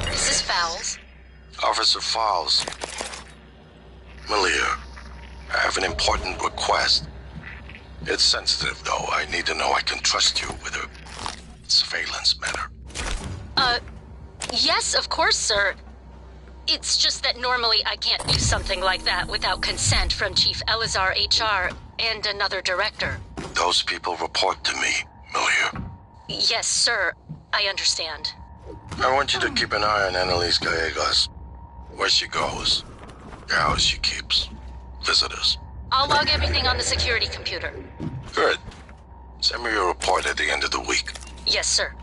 This is Fowles. Officer Fowles. Malia, I have an important request. It's sensitive, though. I need to know I can trust you with a surveillance matter. Yes, of course, sir. It's just that normally I can't do something like that without consent from Chief Elazar HR and another director. Those people report to me, Malia. Yes, sir. I understand. I want you to keep an eye on Annalise Gallegos. Where she goes, the house she keeps, visitors. I'll log everything on the security computer. Good. Send me your report at the end of the week. Yes, sir.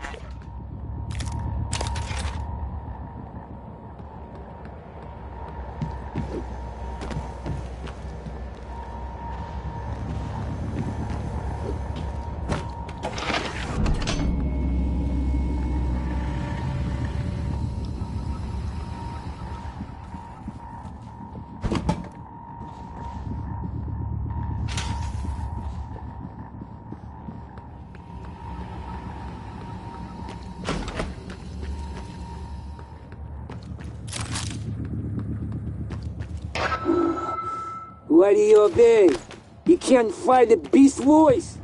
Why do you obey? You can't find the beast voice.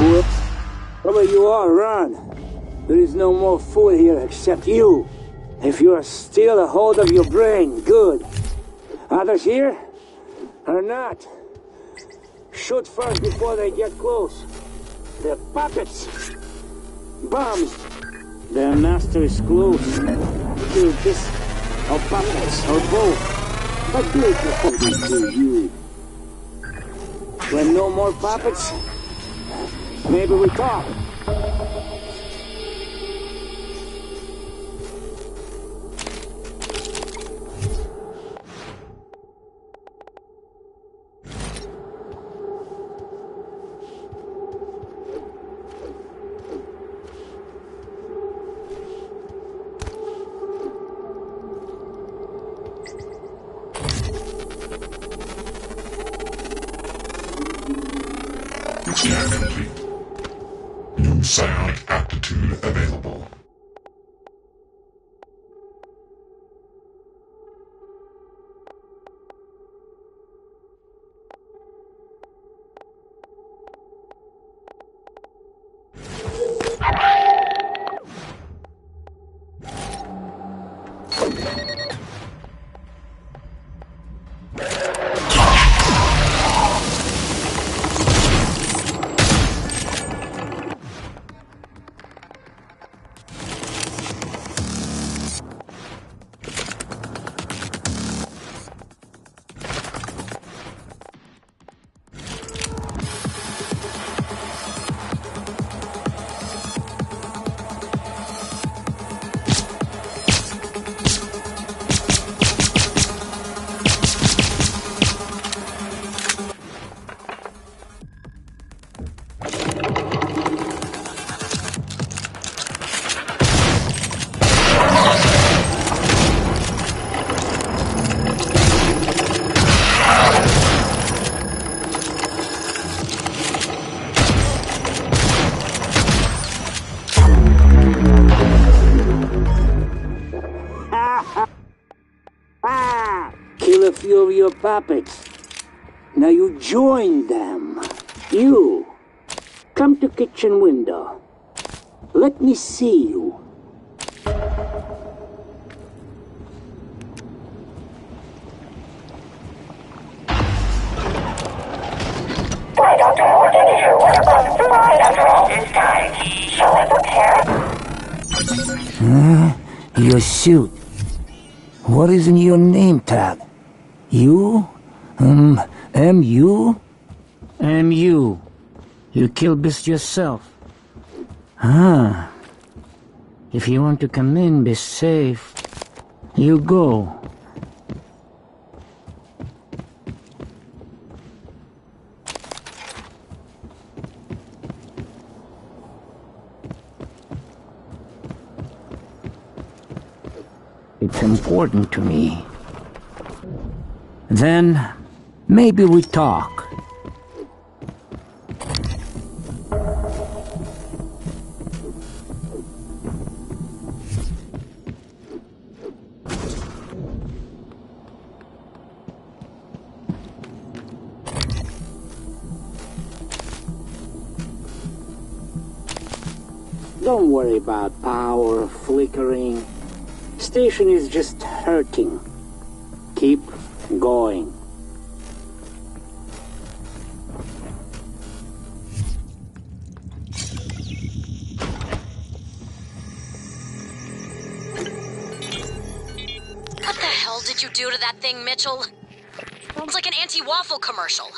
Whoops. Wherever you are, run. There is no more fool here except you. If you are still a hold of your brain, good. Others here? Or not? Shoot first before they get close. They're puppets. Bombs. Their master is close. Do this, or puppets, or both. But there's nothing to you. When no more puppets, maybe we talk. Scan complete. New psionic aptitude available. Kill a few of your puppets. Now you join them. You. Come to kitchen window. Let me see you. Why, Dr. Morgan here. What about the bride after all this time? Shall I prepare? Your suit. What is in your name tag? You? M.U.? M.U. You killed this yourself. Ah. If you want to come in, be safe. You go. It's important to me. Then, maybe we talk. Don't worry about power flickering. Station is just hurting. Keep going. What the hell did you do to that thing, Mitchell? Sounds like an anti-waffle commercial.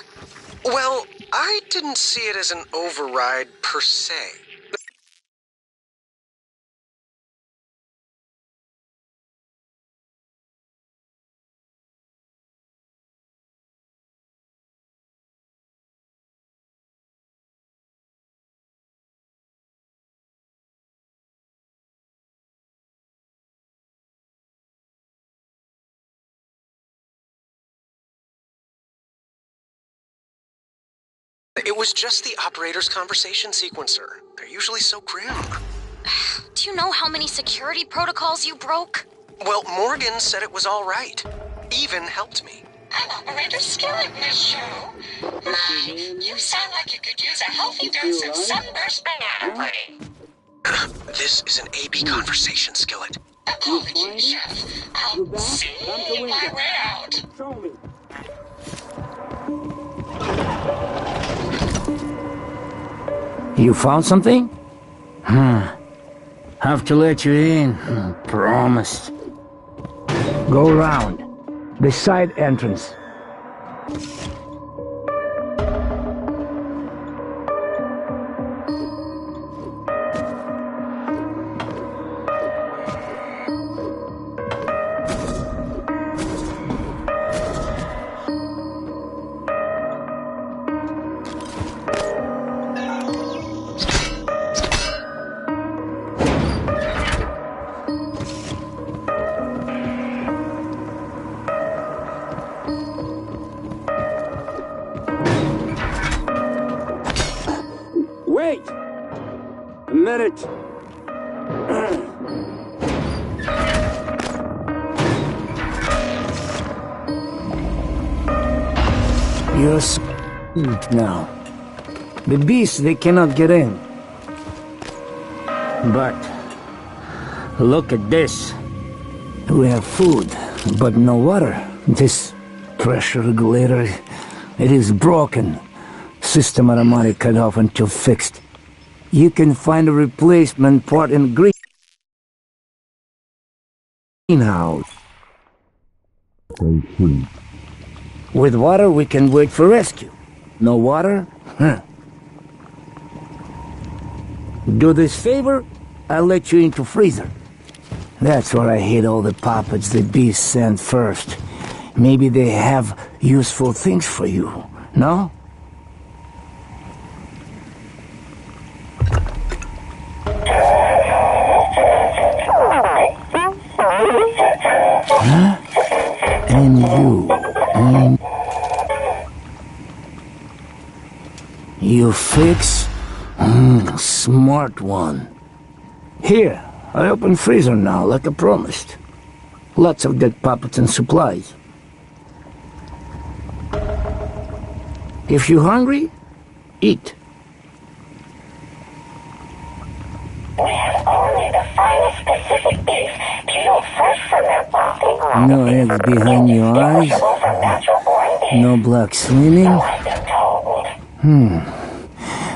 Well, I didn't see it as an override per se. It was just the operator's conversation sequencer. They're usually so grim. Do you know how many security protocols you broke? Well, Morgan said it was all right. Even helped me. I'm Operator Skillet, Miss Show. My, you sound like you could use a healthy dose of sunburst banana pudding. This is an AB conversation, Skillet. Apologies, Chef. I'll see my way out. Show me. You found something? Have to let you in. Promised. Go around. The side entrance. Wait! A minute. You're now. The beasts, they cannot get in. But look at this. We have food, but no water. This pressure regulator, it is broken. System automatic cut off until fixed. You can find a replacement part in greenhouse. With water, we can wait for rescue. No water? Huh. Do this favor, I'll let you into freezer. That's where I hid all the puppets the beasts sent first. Maybe they have useful things for you, no? Huh? And you, and... You fix? Smart one. Here, I open freezer now, like I promised. Lots of dead puppets and supplies. If you're hungry, eat. We have only the finest Pacific beef, peeled fresh from their boxing ground. No eggs behind your eyes? No black swimming?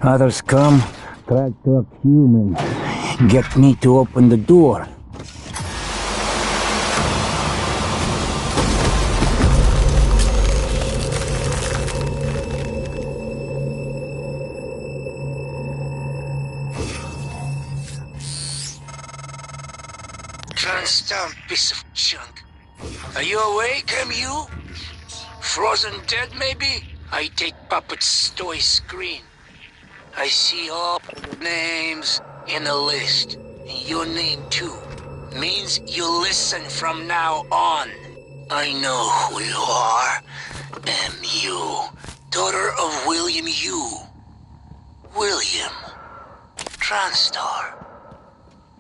Others come, try to act human. Get me to open the door. Transdown piece of junk. Are you awake, MU? Frozen dead, maybe? I take puppet's toy screen. I see all names in a list. Your name too. Means you listen from now on. I know who you are. MU. Daughter of William Yu. William. Transtar.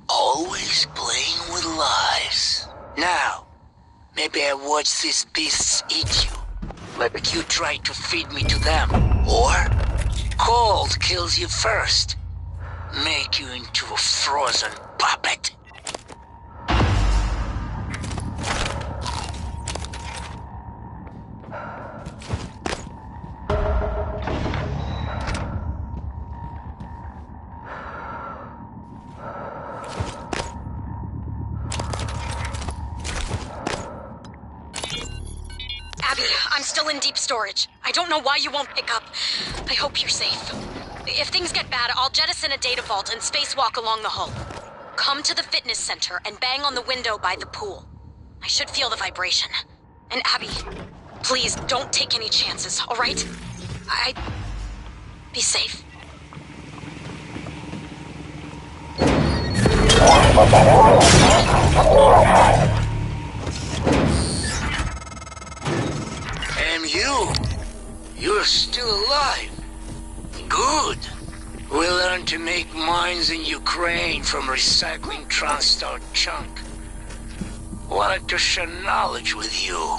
Always playing with lies. Now, maybe I watch these beasts eat you. Like you try to feed me to them. Or, cold kills you first. Make you into a frozen puppet. Abby, I'm still in deep storage. I don't know why you won't pick up. I hope you're safe. If things get bad, I'll jettison a data vault and spacewalk along the hull. Come to the fitness center and bang on the window by the pool. I should feel the vibration. And Abby, please don't take any chances, all right? Be safe. MU, you're still alive. Good. We learned to make mines in Ukraine from recycling Transtar junk. Wanted to share knowledge with you.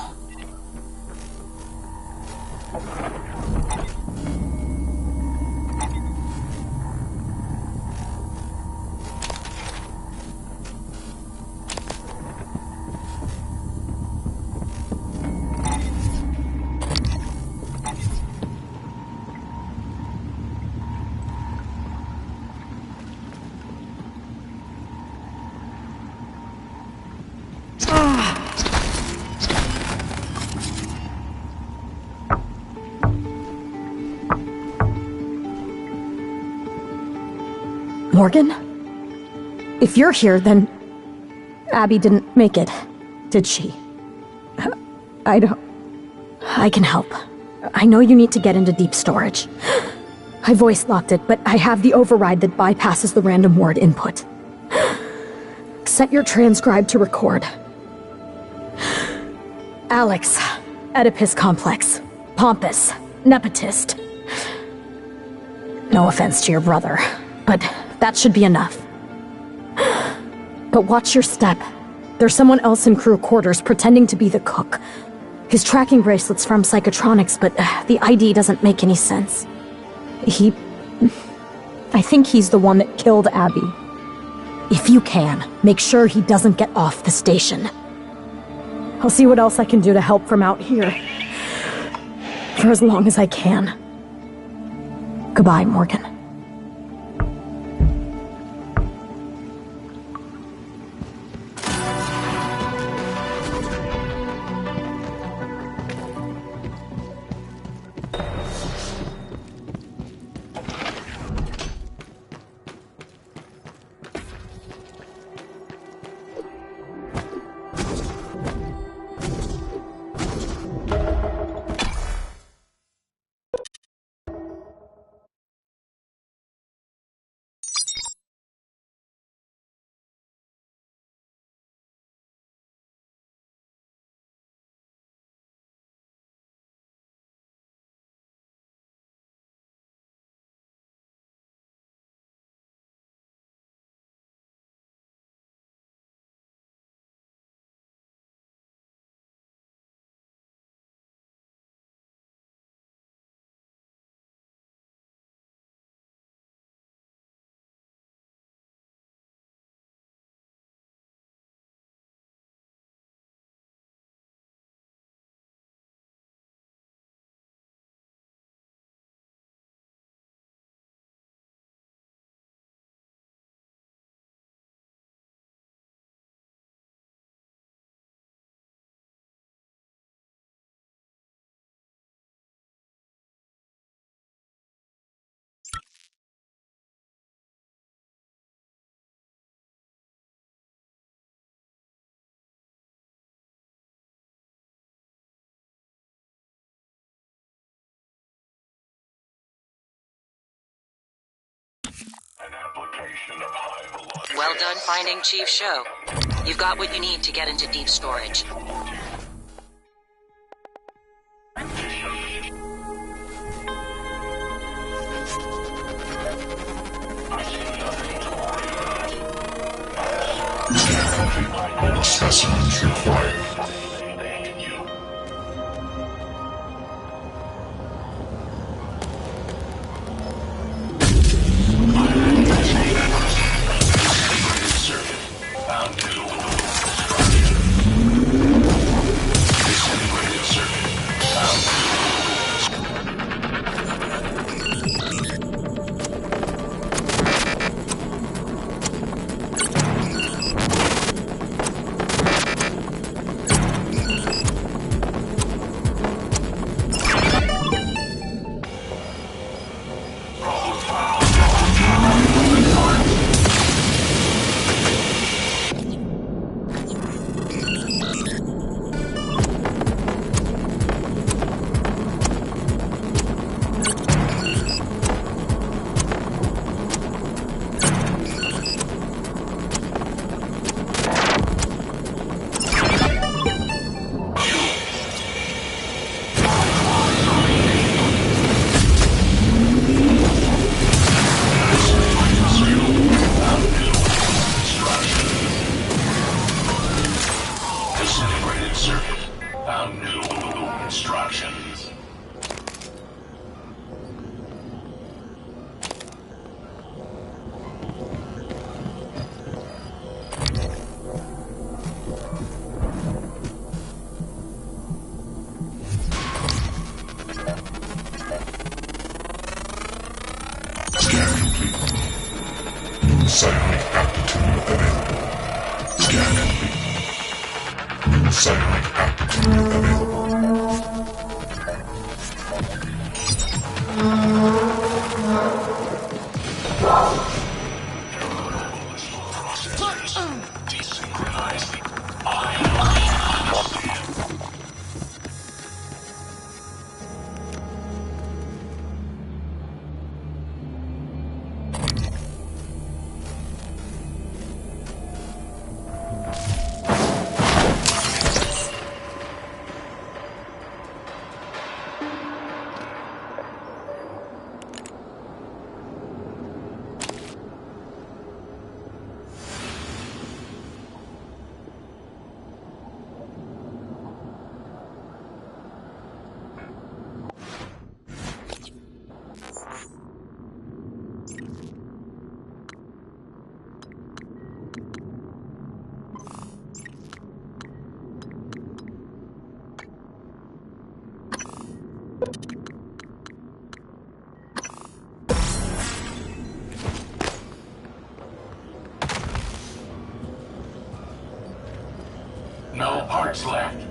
Morgan? If you're here, then Abby didn't make it, did she? I can help. I know you need to get into deep storage. I voice locked it, but I have the override that bypasses the random word input. Set your transcribe to record. Alex, Oedipus complex, pompous, nepotist. No offense to your brother, but that should be enough. But watch your step. There's someone else in crew quarters pretending to be the cook. His tracking bracelet's from Psychotronics, but the ID doesn't make any sense. I think he's the one that killed Abby. If you can, make sure he doesn't get off the station. I'll see what else I can do to help from out here. For as long as I can. Goodbye, Morgan. Well done finding Chief Show. You've got what you need to get into deep storage. All the specimens required. Psionic aptitude available. Scan complete. New psionic aptitude available. No parts left.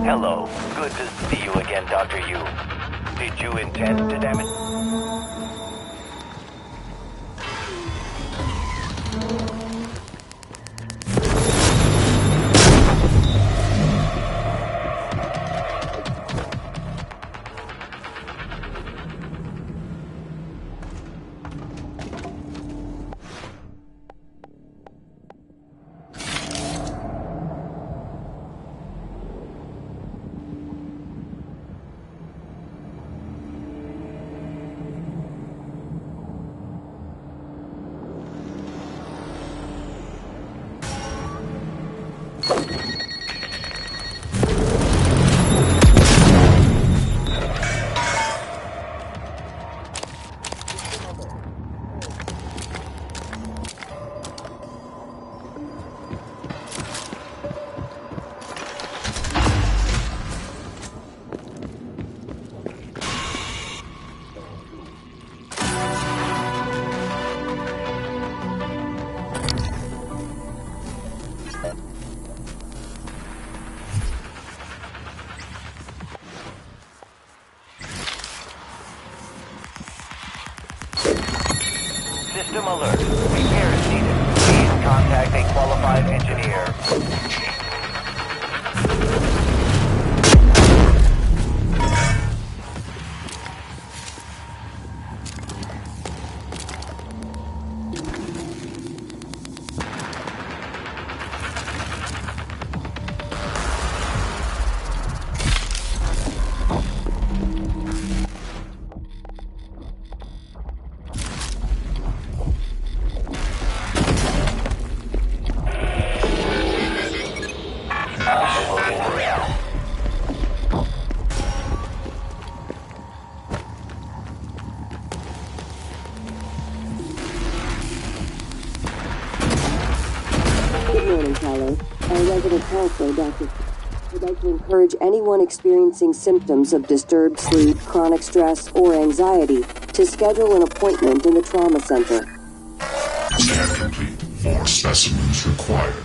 Hello. Good to see you again, Dr. Yu. Did you intend to damage... System alert. Repair is needed. Please contact a qualified engineer. Good morning, Tyler. Our resident counselor, Dr. would like to encourage anyone experiencing symptoms of disturbed sleep, chronic stress, or anxiety to schedule an appointment in the trauma center. Scan complete. More specimens required.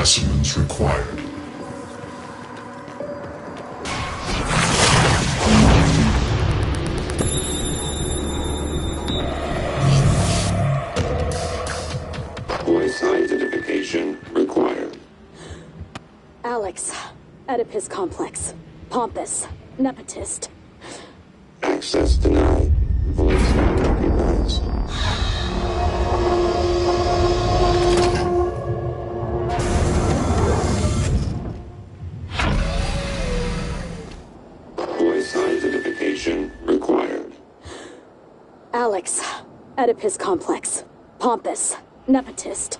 specimens required. Voice identification required. Alex, Oedipus complex, pompous, nepotist. Access denied. Voice not recognized. Voice identification required. Alex, Oedipus complex, pompous, nepotist.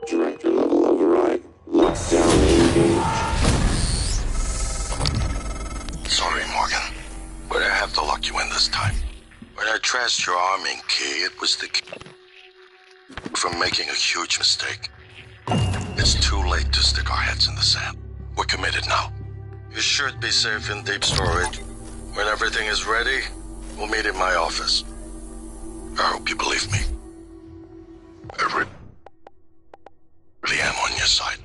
Director level override. Lockdown engaged. Sorry, Morgan, but I have to lock you in this time. When I trashed your arming key, it was the key from making a huge mistake. It's too late to stick our heads in the sand. We're committed now. You should be safe in deep storage. When everything is ready, we'll meet in my office. I hope you believe me. I really am on your side.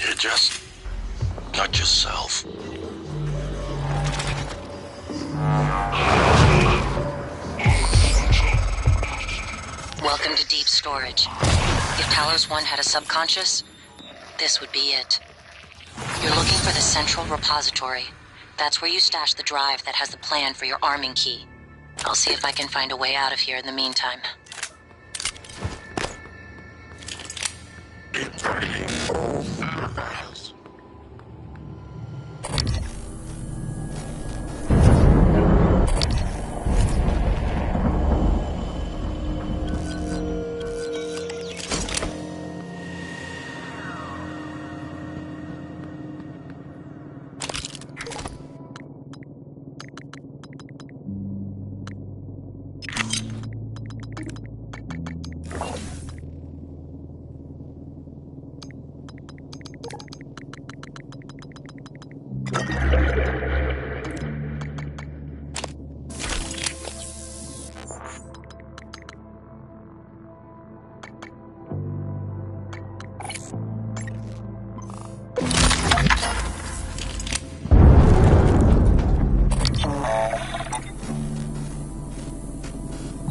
You're just not yourself. Welcome to deep storage. If Talos 1 had a subconscious, this would be it. You're looking for the central repository. That's where you stash the drive that has the plan for your arming key. I'll see if I can find a way out of here in the meantime.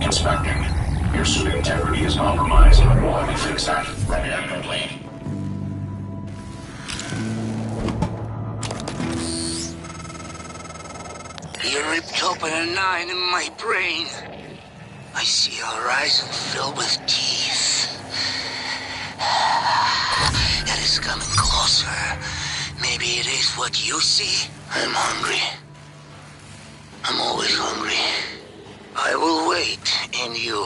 Inspecting. Your suit integrity is compromised. We'll have you fix that. Ready and complete. You ripped open a 9 in my brain. I see a horizon filled with teeth. It is coming closer. Maybe it is what you see. I'm hungry. I'm always hungry. I will wait, and you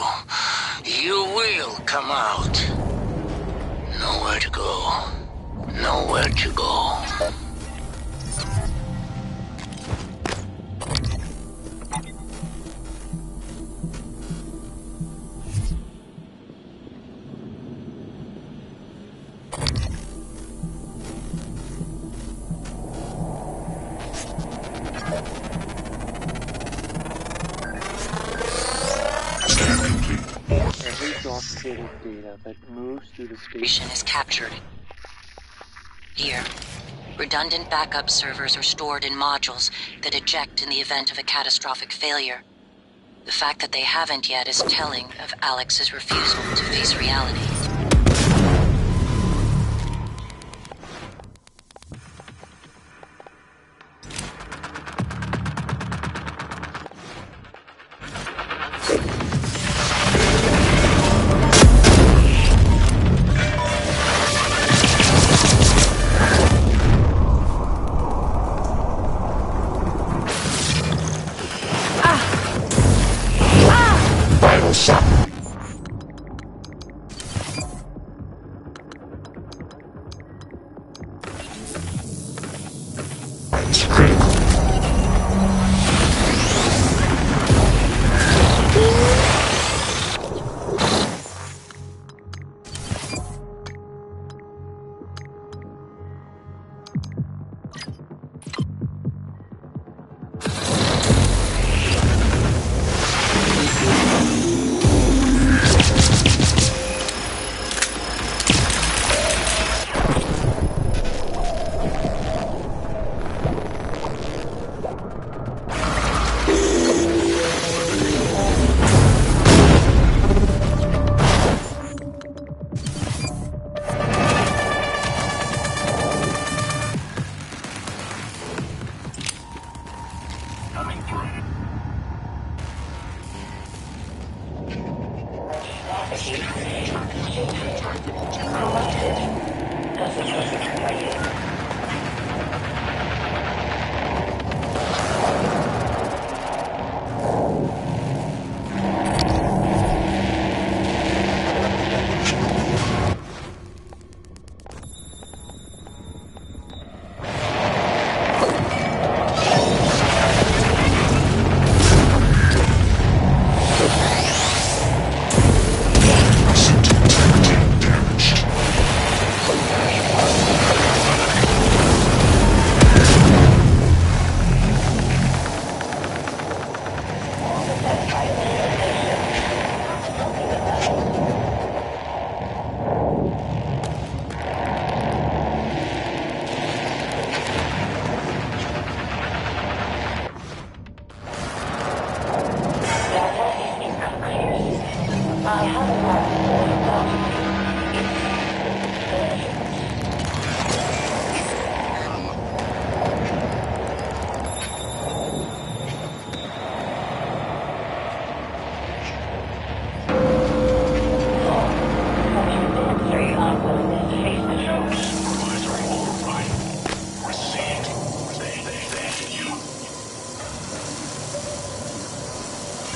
will come out. Nowhere to go. Nowhere to go. Data that moves through the station is captured. Here, redundant backup servers are stored in modules that eject in the event of a catastrophic failure. The fact that they haven't yet is telling of Alex's refusal to face reality.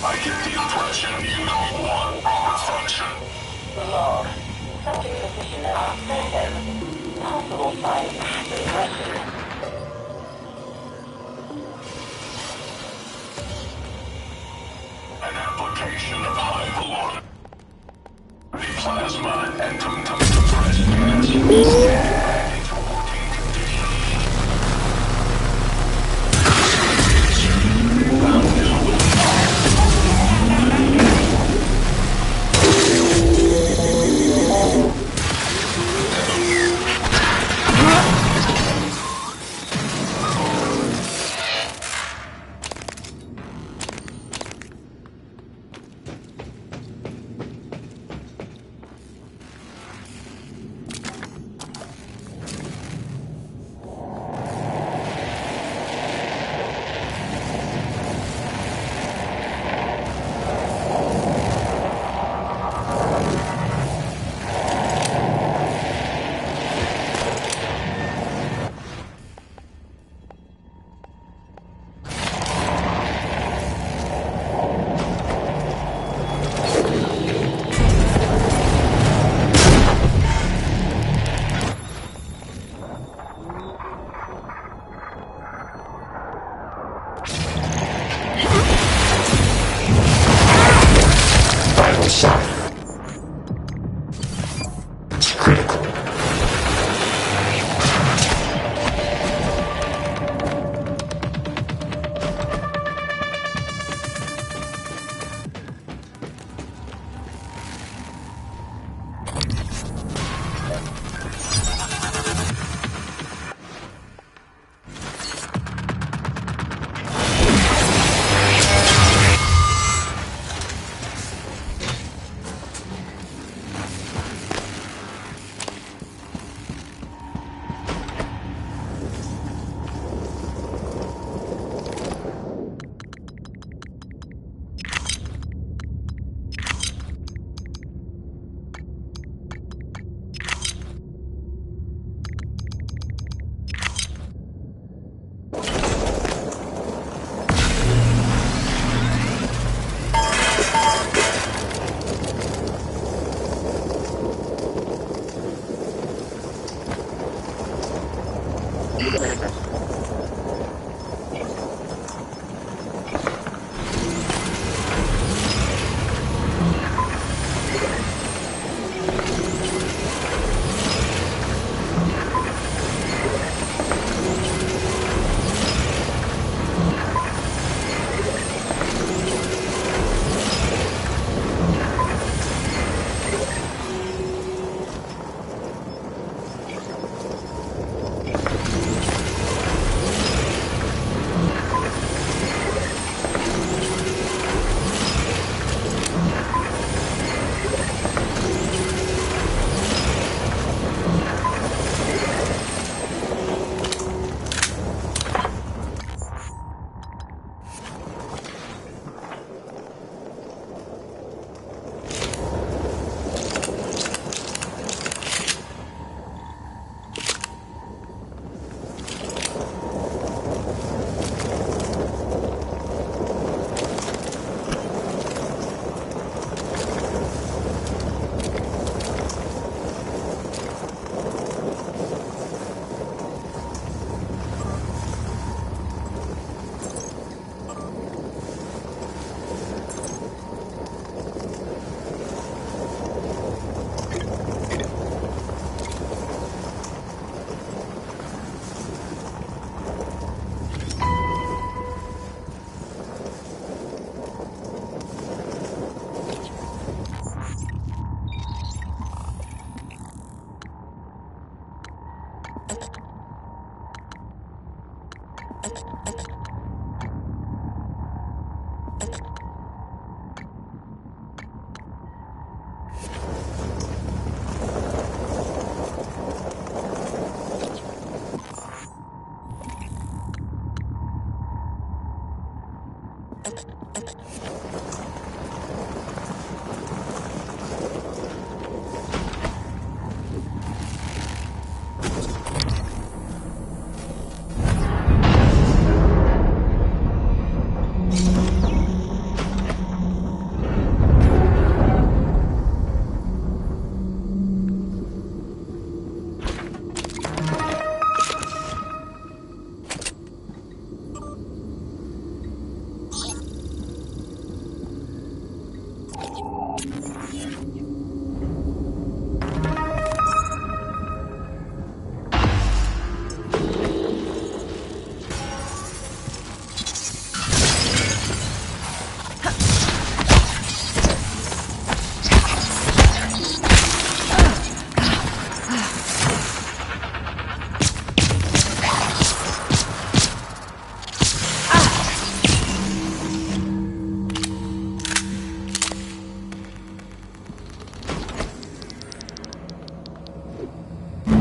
I get the impression you don't want proper function. Log. Subject position obsessive. Possible signs of regression. An application of high velocity plasma and compressed gas.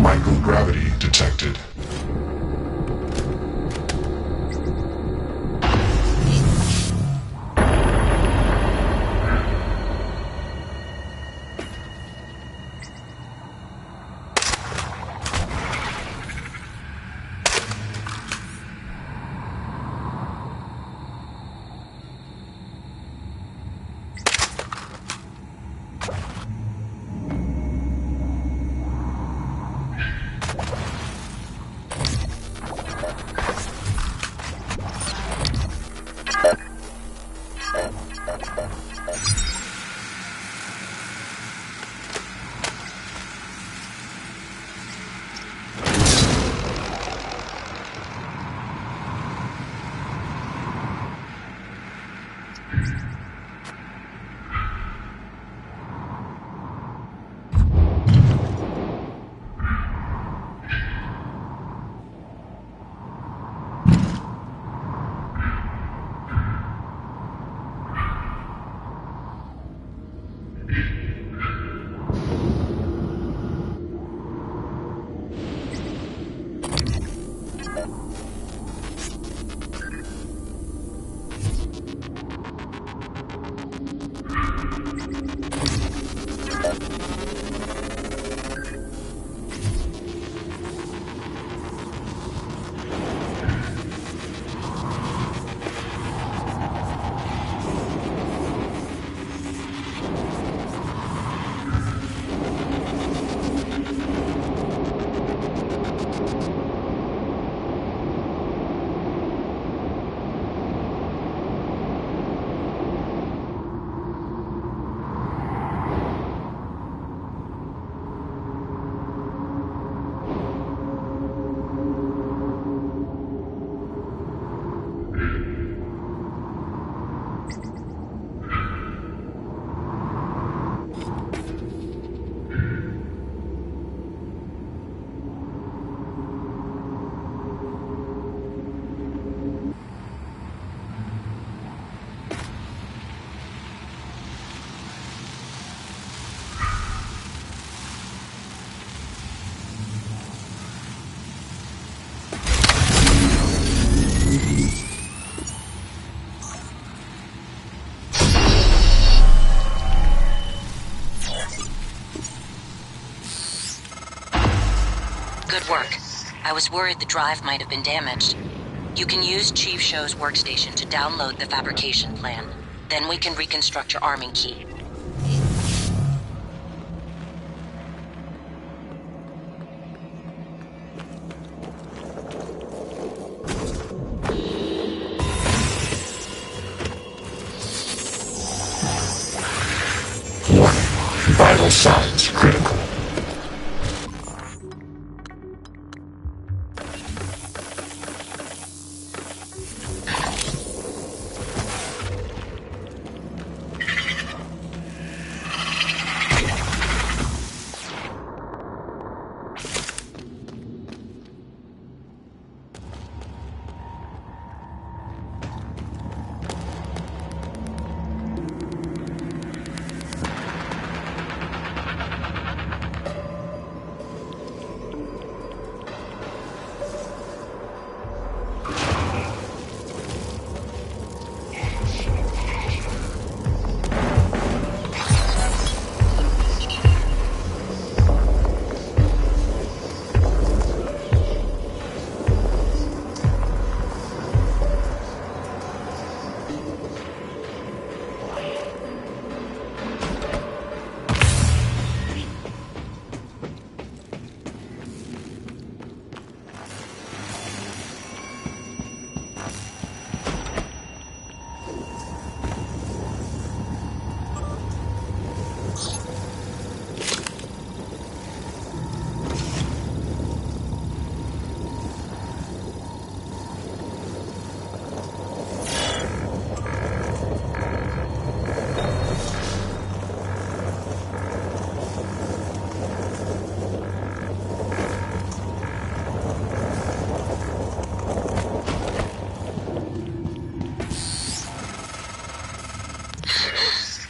Microgravity detected. I was worried the drive might have been damaged. You can use Chief Show's workstation to download the fabrication plan. Then we can reconstruct your arming key. Vital signs critical.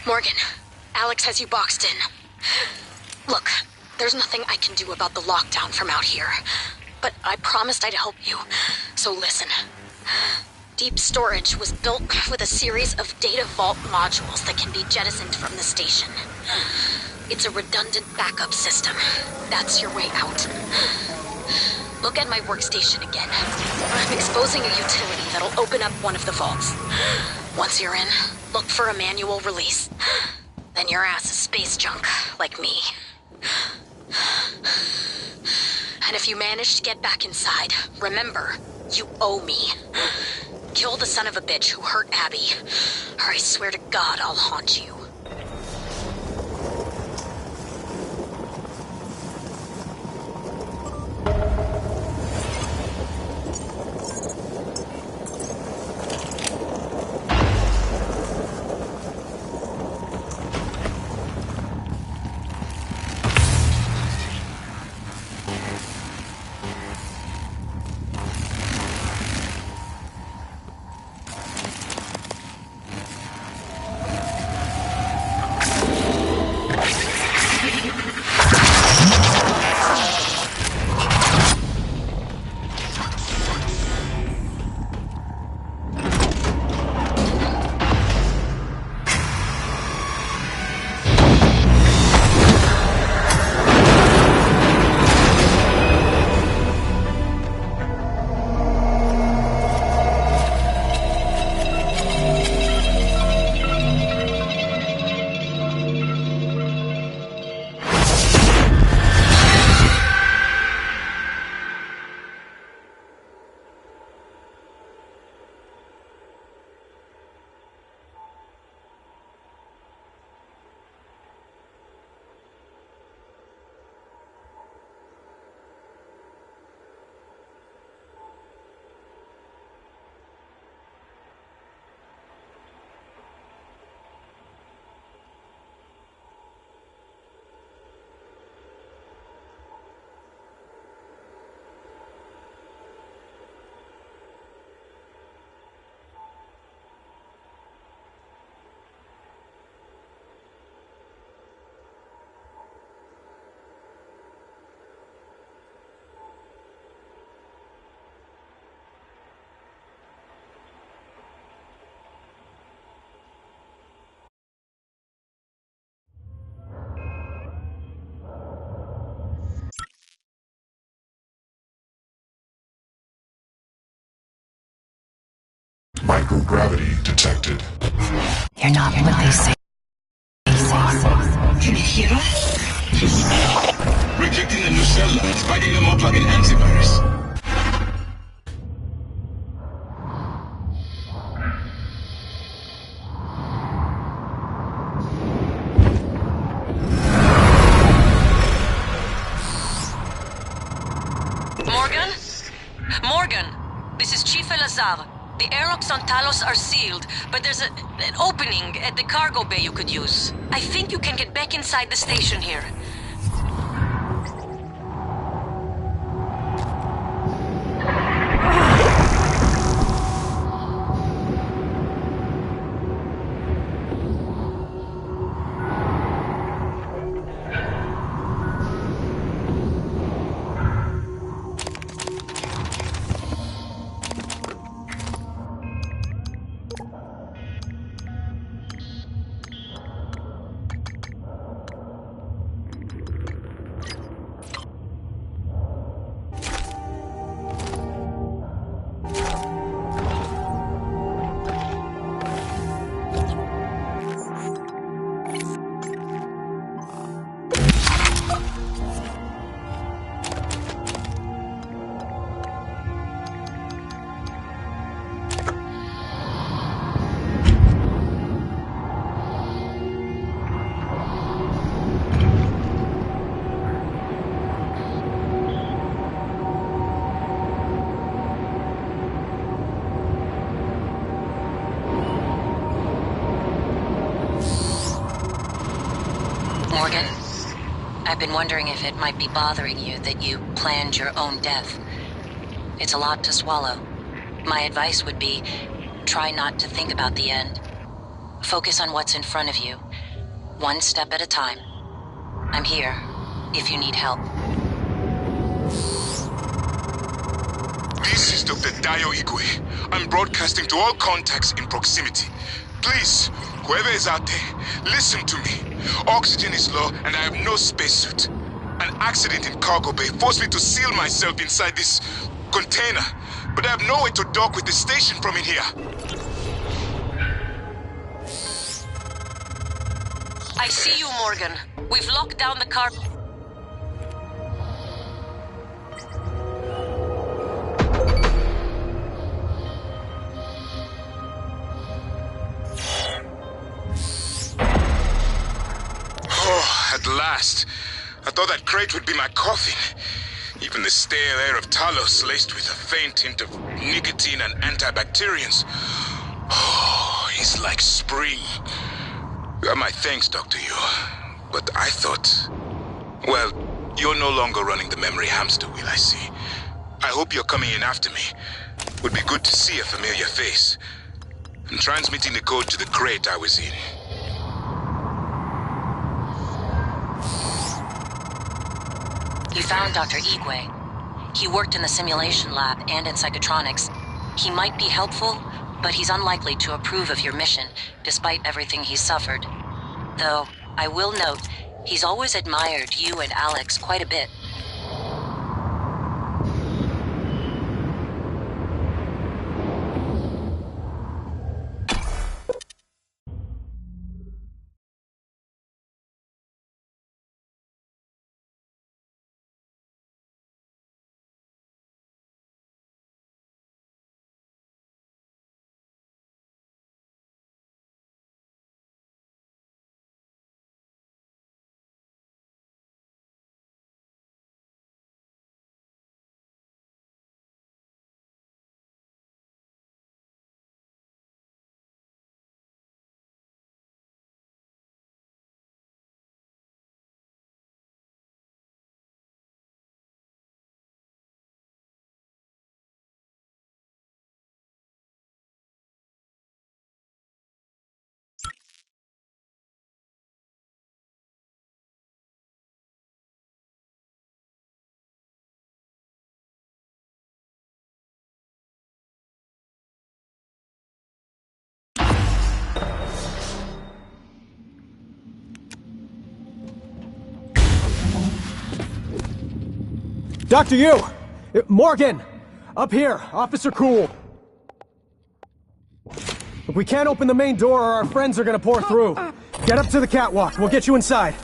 Morgan, Alex has you boxed in. Look, there's nothing I can do about the lockdown from out here. But I promised I'd help you. So listen. Deep Storage was built with a series of data vault modules that can be jettisoned from the station. It's a redundant backup system. That's your way out. Look at my workstation again. I'm exposing a utility that'll open up one of the vaults. Once you're in, look for a manual release. Then your ass is space junk, like me. And if you manage to get back inside, remember, you owe me. Kill the son of a bitch who hurt Abby, or I swear to God I'll haunt you. Microgravity detected. You're not what they say. Can you hear us? Rejecting the new cell lines, biting them up like an antivirus. Morgan, this is Chief Elazar. The airlocks on Talos are sealed, but there's an opening at the cargo bay you could use. I think you can get back inside the station here. Morgan, I've been wondering if it might be bothering you that you planned your own death. It's a lot to swallow. My advice would be, try not to think about the end. Focus on what's in front of you, one step at a time. I'm here, if you need help. This is Dr. Dayo Igwe. I'm broadcasting to all contacts in proximity. Please, whoever is out there, listen to me. Oxygen is low and I have no spacesuit. An accident in cargo bay forced me to seal myself inside this container, but I have no way to dock with the station from in here. I see you, Morgan. We've locked down the car. At last. I thought that crate would be my coffin. Even the stale air of Talos laced with a faint hint of nicotine and antibacterians. Oh, it's like spring. You have my thanks, Dr. Yu. But I thought... Well, you're no longer running the memory hamster wheel, I see. I hope you're coming in after me. Would be good to see a familiar face. I'm transmitting the code to the crate I was in. You found Dr. Igwe. He worked in the simulation lab and in psychotronics. He might be helpful, but he's unlikely to approve of your mission, despite everything he's suffered. Though, I will note, he's always admired you and Alex quite a bit. Dr. Yu! Morgan! Up here, Officer Cool! Look, we can't open the main door or our friends are gonna pour through. Get up to the catwalk. We'll get you inside.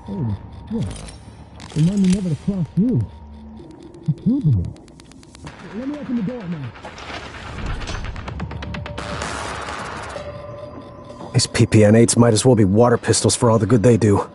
Holy shit. Remind me never to cross through. He killed them all. Let me open the door now. These PPN-8s might as well be water pistols for all the good they do.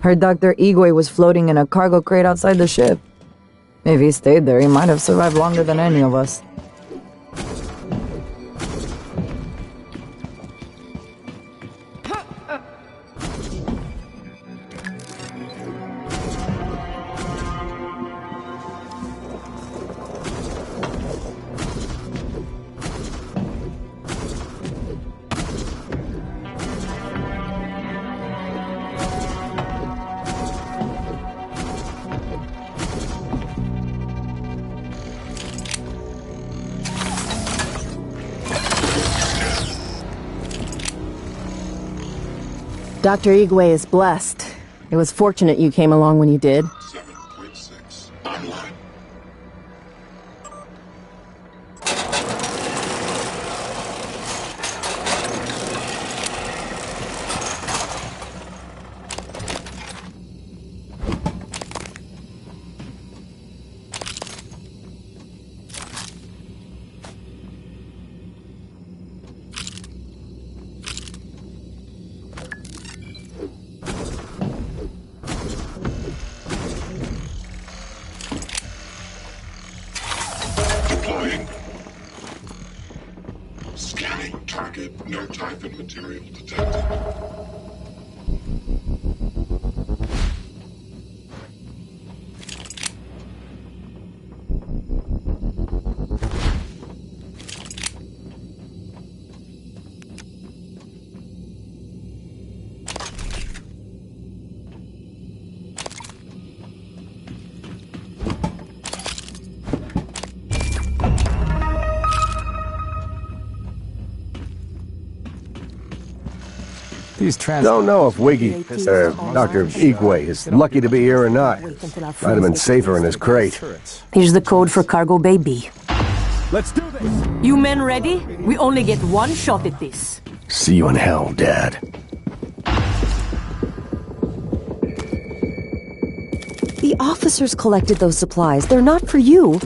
Heard Dr. Igwe was floating in a cargo crate outside the ship. If he stayed there, he might have survived longer than any of us. Dr. Igwe is blessed. It was fortunate you came along when you did. 7.6 online. Deploying. Scanning target. No Typhon material detected. Don't know if Dr. Igwe is lucky to be here or not. Might have been safer in his crate. Here's the code for Cargo Bay B. Let's do this! You men ready? We only get one shot at this. See you in hell, Dad. The officers collected those supplies. They're not for you.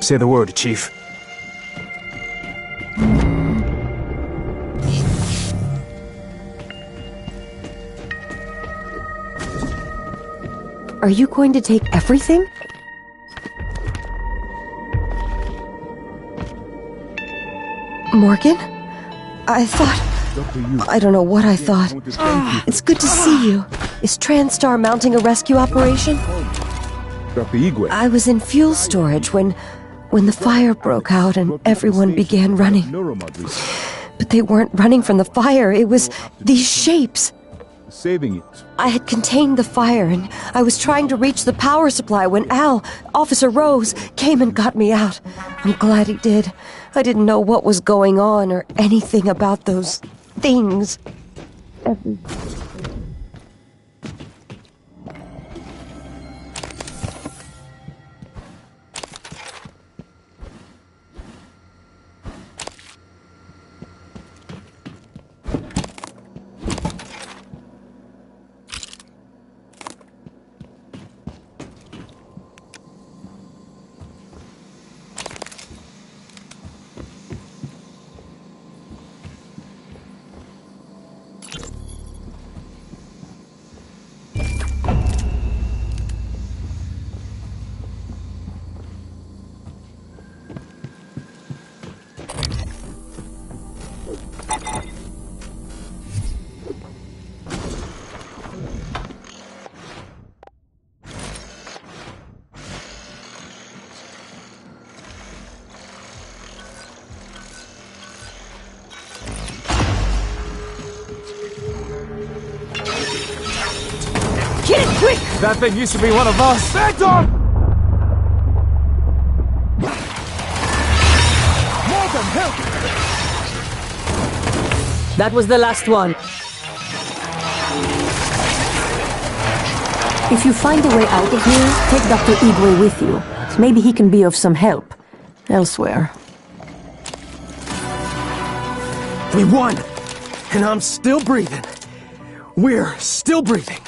Say the word, Chief. Are you going to take everything? Morgan? I thought... I don't know what I thought. It's good to see you. Is TranStar mounting a rescue operation? Dr. Igwe. I was in fuel storage when the fire broke out and everyone began running. But they weren't running from the fire. It was these shapes. Saving it. I had contained the fire, and I was trying to reach the power supply when Officer Rose, came and got me out. I'm glad he did. I didn't know what was going on or anything about those things. Quick! That thing used to be one of us. Phantom! Morgan, help! That was the last one. If you find a way out of here, take Dr. Igwe with you. Maybe he can be of some help elsewhere. We won! And I'm still breathing. We're still breathing.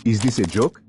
Is this a joke?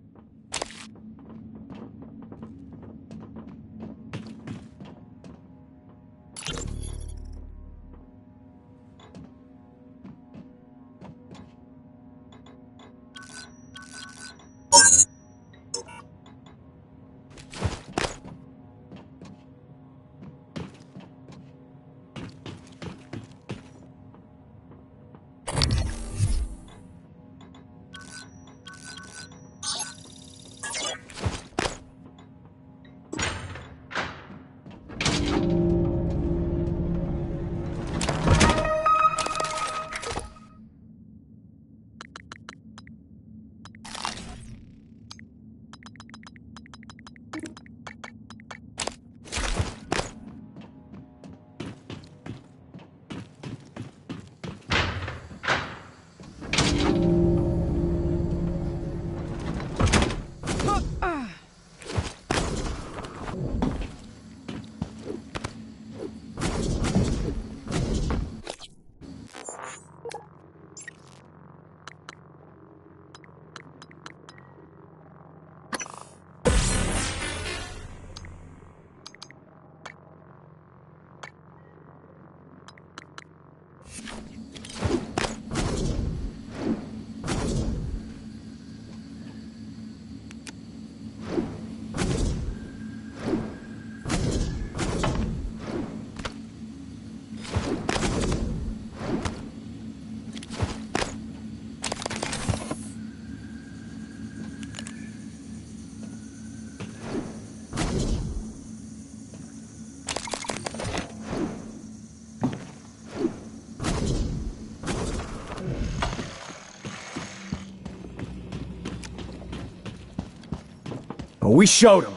We showed him.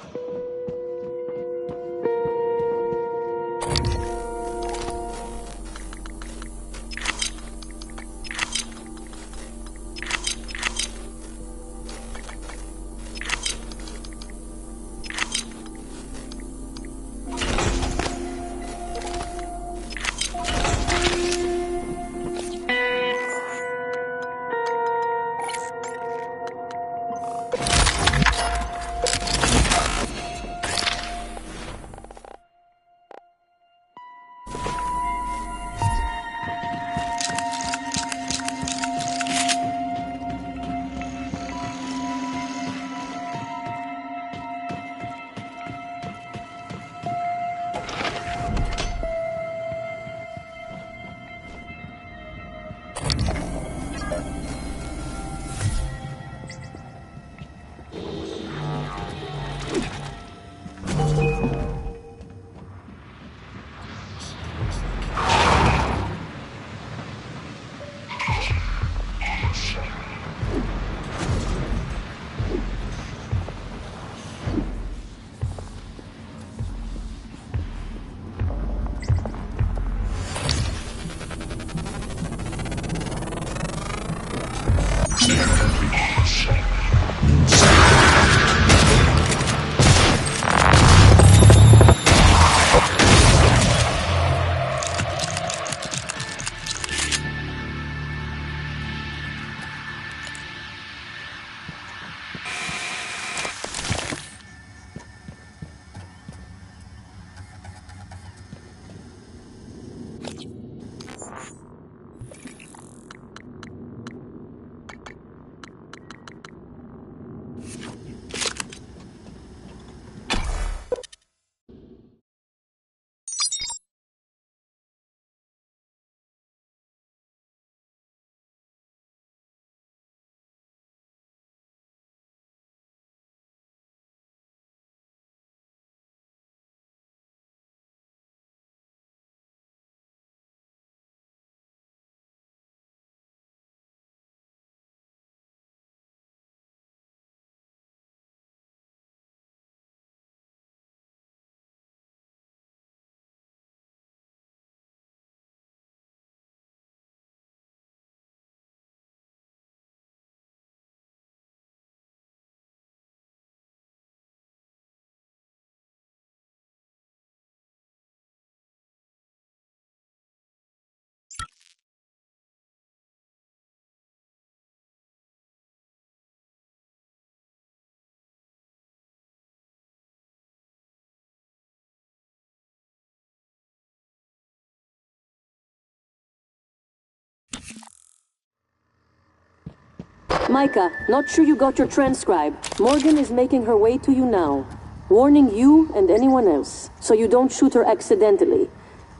Micah, not sure you got your transcribe. Morgan is making her way to you now. Warning you and anyone else, so you don't shoot her accidentally.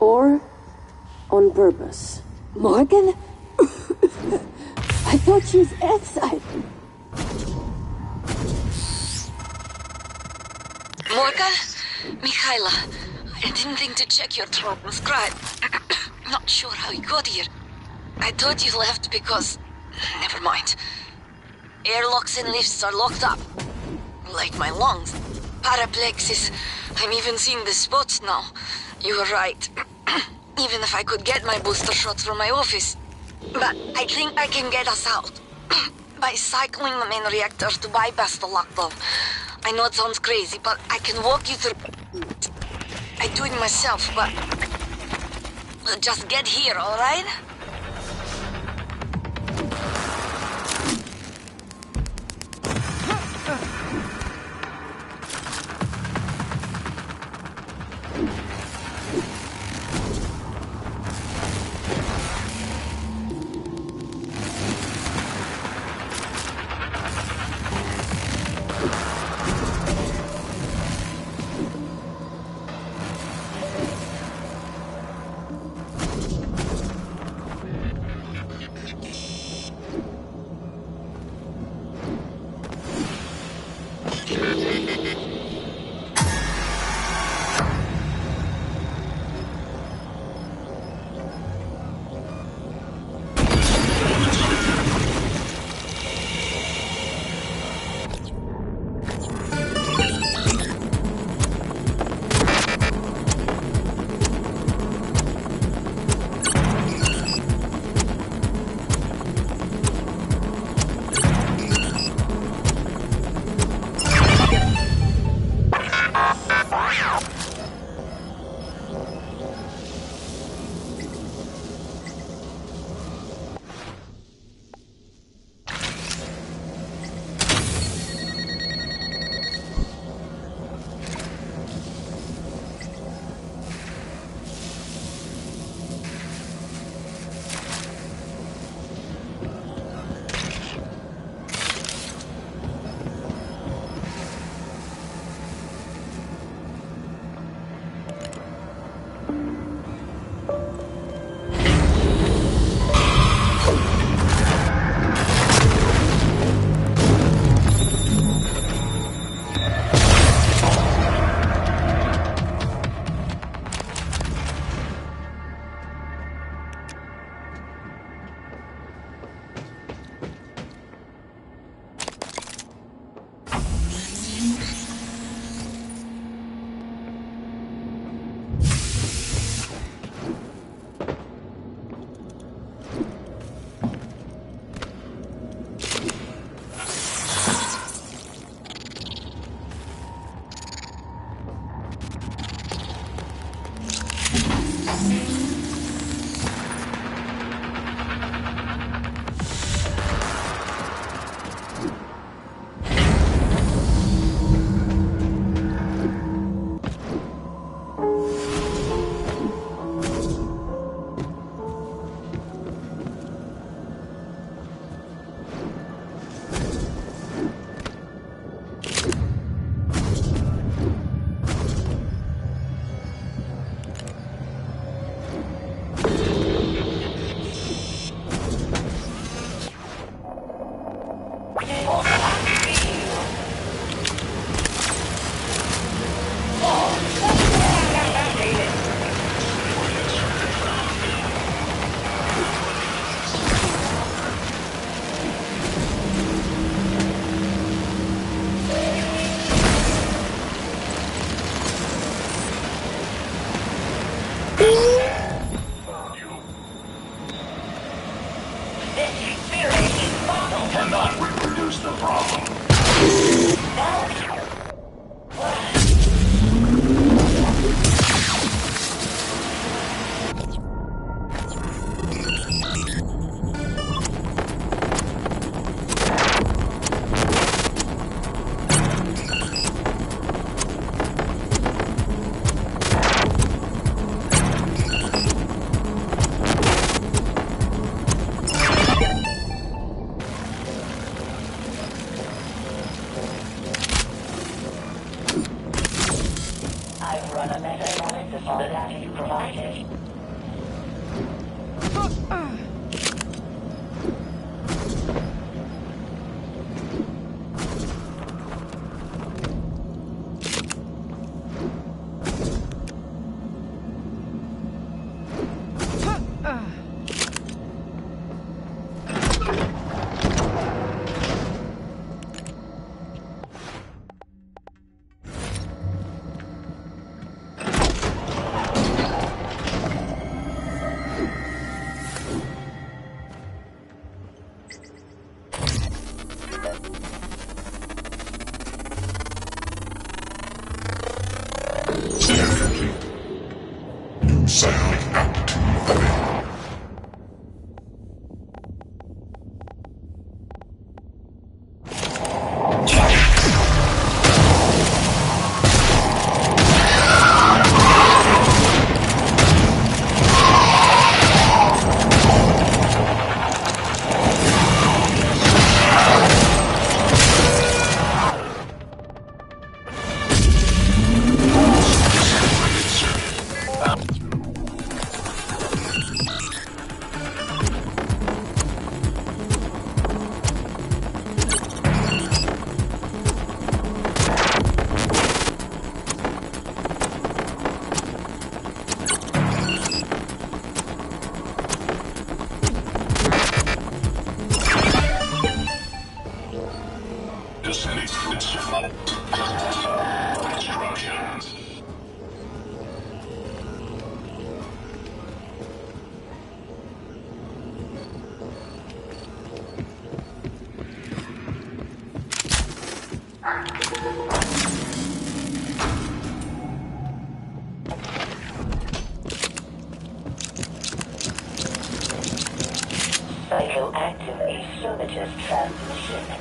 Or on purpose. Morgan? I thought she's outside. Morgan? Mikhaila, I didn't think to check your transcribe. Not sure how you got here. I thought you left because... Never mind. Airlocks and lifts are locked up. Like my lungs. Paraplexis. I'm even seeing the spots now. You were right. Even if I could get my booster shots from my office. But I think I can get us out. By cycling the main reactor to bypass the lockdown. I know it sounds crazy, but I can walk you through... I do it myself, but... Just get here, alright? I've run a meta-analysis on the data you provided. Psychoactive assertive transmission.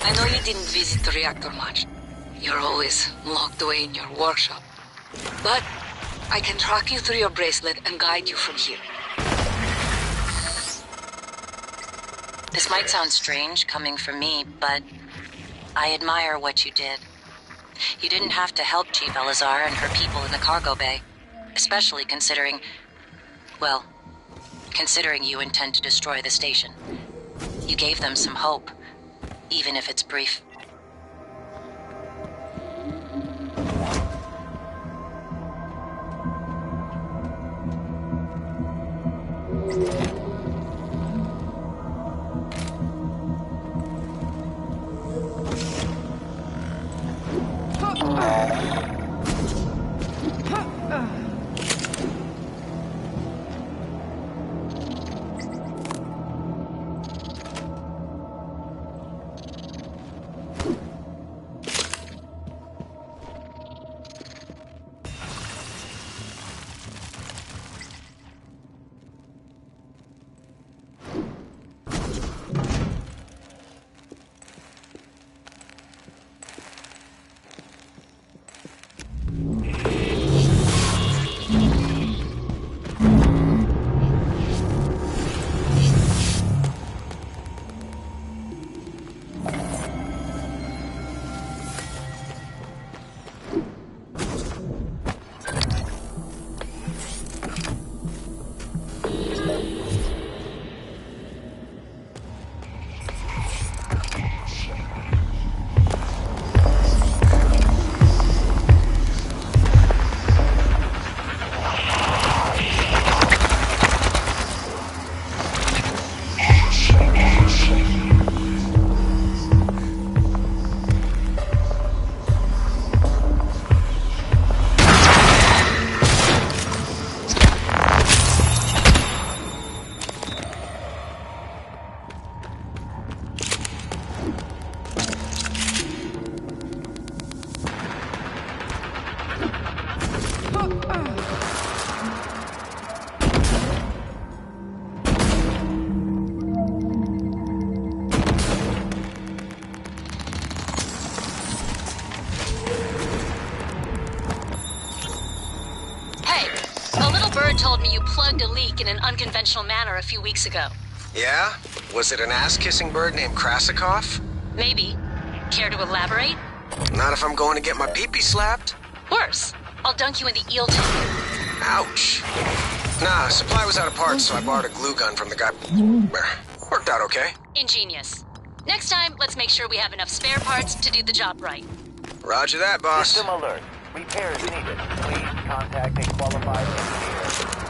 I know you didn't visit the reactor much. You're always locked away in your workshop. But I can track you through your bracelet and guide you from here. This might sound strange coming from me, but I admire what you did. You didn't have to help Chief Elazar and her people in the cargo bay, especially considering, well, considering you intend to destroy the station. You gave them some hope, even if it's brief. plugged a leak in an unconventional manner a few weeks ago. Yeah? Was it an ass-kissing bird named Krasikov? Maybe. Care to elaborate? Not if I'm going to get my pee-pee slapped. Worse. I'll dunk you in the eel tank. Ouch. Nah, supply was out of parts, so I borrowed a glue gun from the guy. Worked out okay. Ingenious. Next time, let's make sure we have enough spare parts to do the job right. Roger that, boss. System alert. Repairs needed. Please contact a qualified engineer.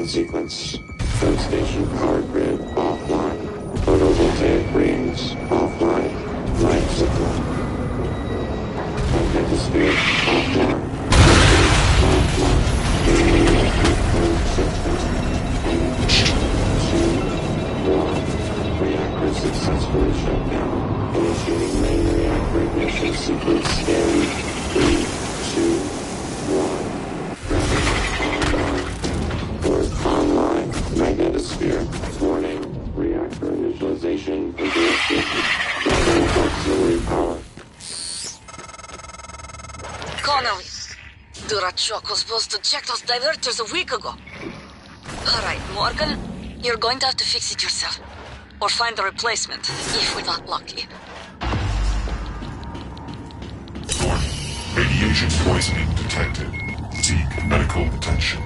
sequence. Substation power grid offline. Photovoltaic rings offline. Light signal. Magnetosphere offline. Offline. Code system. 2, 1. Reactor successfully shut down. Initiating main reactor ignition sequence scan. 3, 2, Durachok was supposed to check those diverters a week ago. Alright, Morgan, you're going to have to fix it yourself. Or find a replacement, if we're not lucky. Radiation poisoning detected. Seek medical attention.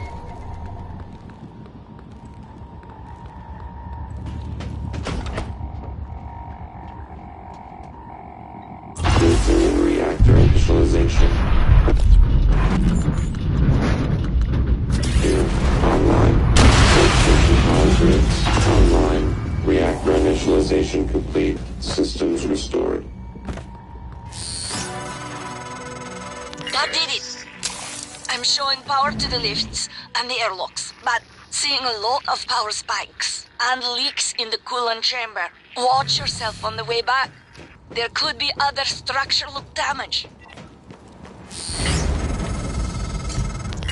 Continuing reactor initialization. Here, online. Transmission power grids, online. Reactor initialization complete. Systems restored. That did it! I'm showing power to the lifts and the airlocks, but seeing a lot of power spikes and leaks in the coolant chamber. Watch yourself on the way back. There could be other structural damage.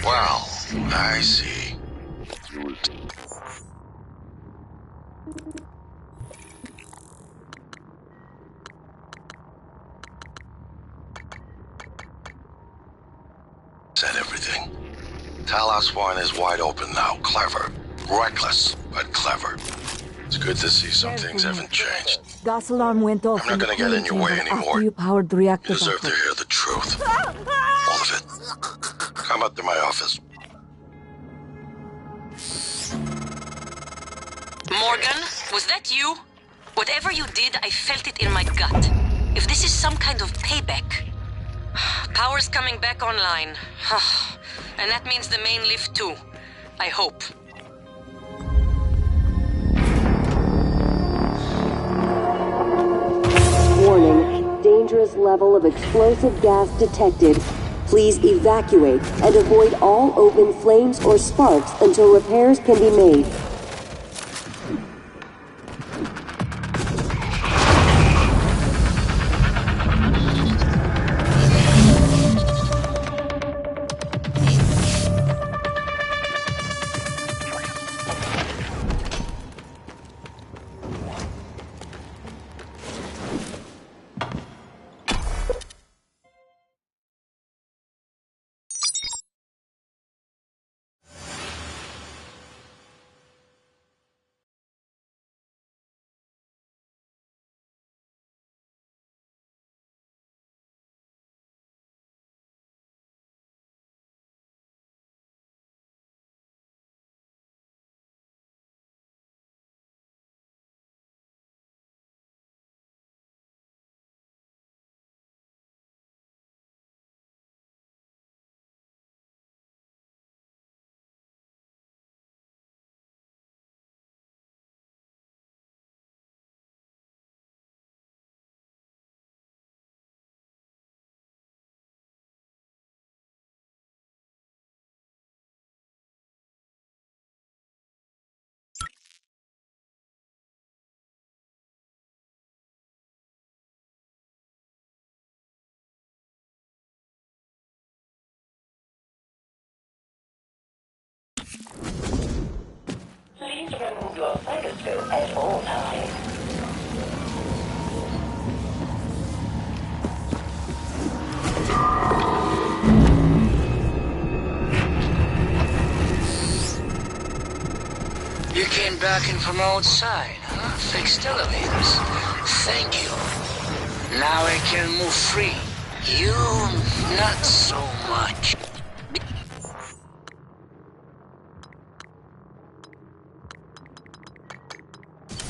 Well, I see. Said everything. Talos 1 is wide open now. Clever. Reckless, but clever. It's good to see some things haven't changed. Gas alarm went off. I'm not gonna get in your way anymore. After you powered the reactor. You deserve to hear the truth. All of it. Come up to my office. Morgan, was that you? Whatever you did, I felt it in my gut. If this is some kind of payback... Power's coming back online. And that means the main lift too. I hope. Warning, dangerous level of explosive gas detected. Please evacuate and avoid all open flames or sparks until repairs can be made. Please remove your stethoscope at all times. You came back in from outside, huh? Fixed elevators. Thank you. Now I can move free. You, not so much.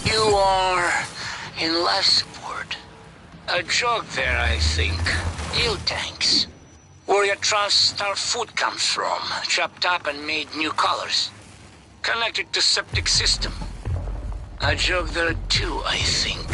You are in life support. A joke there, I think. Ill tanks. Where your Transstar food comes from. Chopped up and made new colors. Connected to septic system. A joke there too, I think.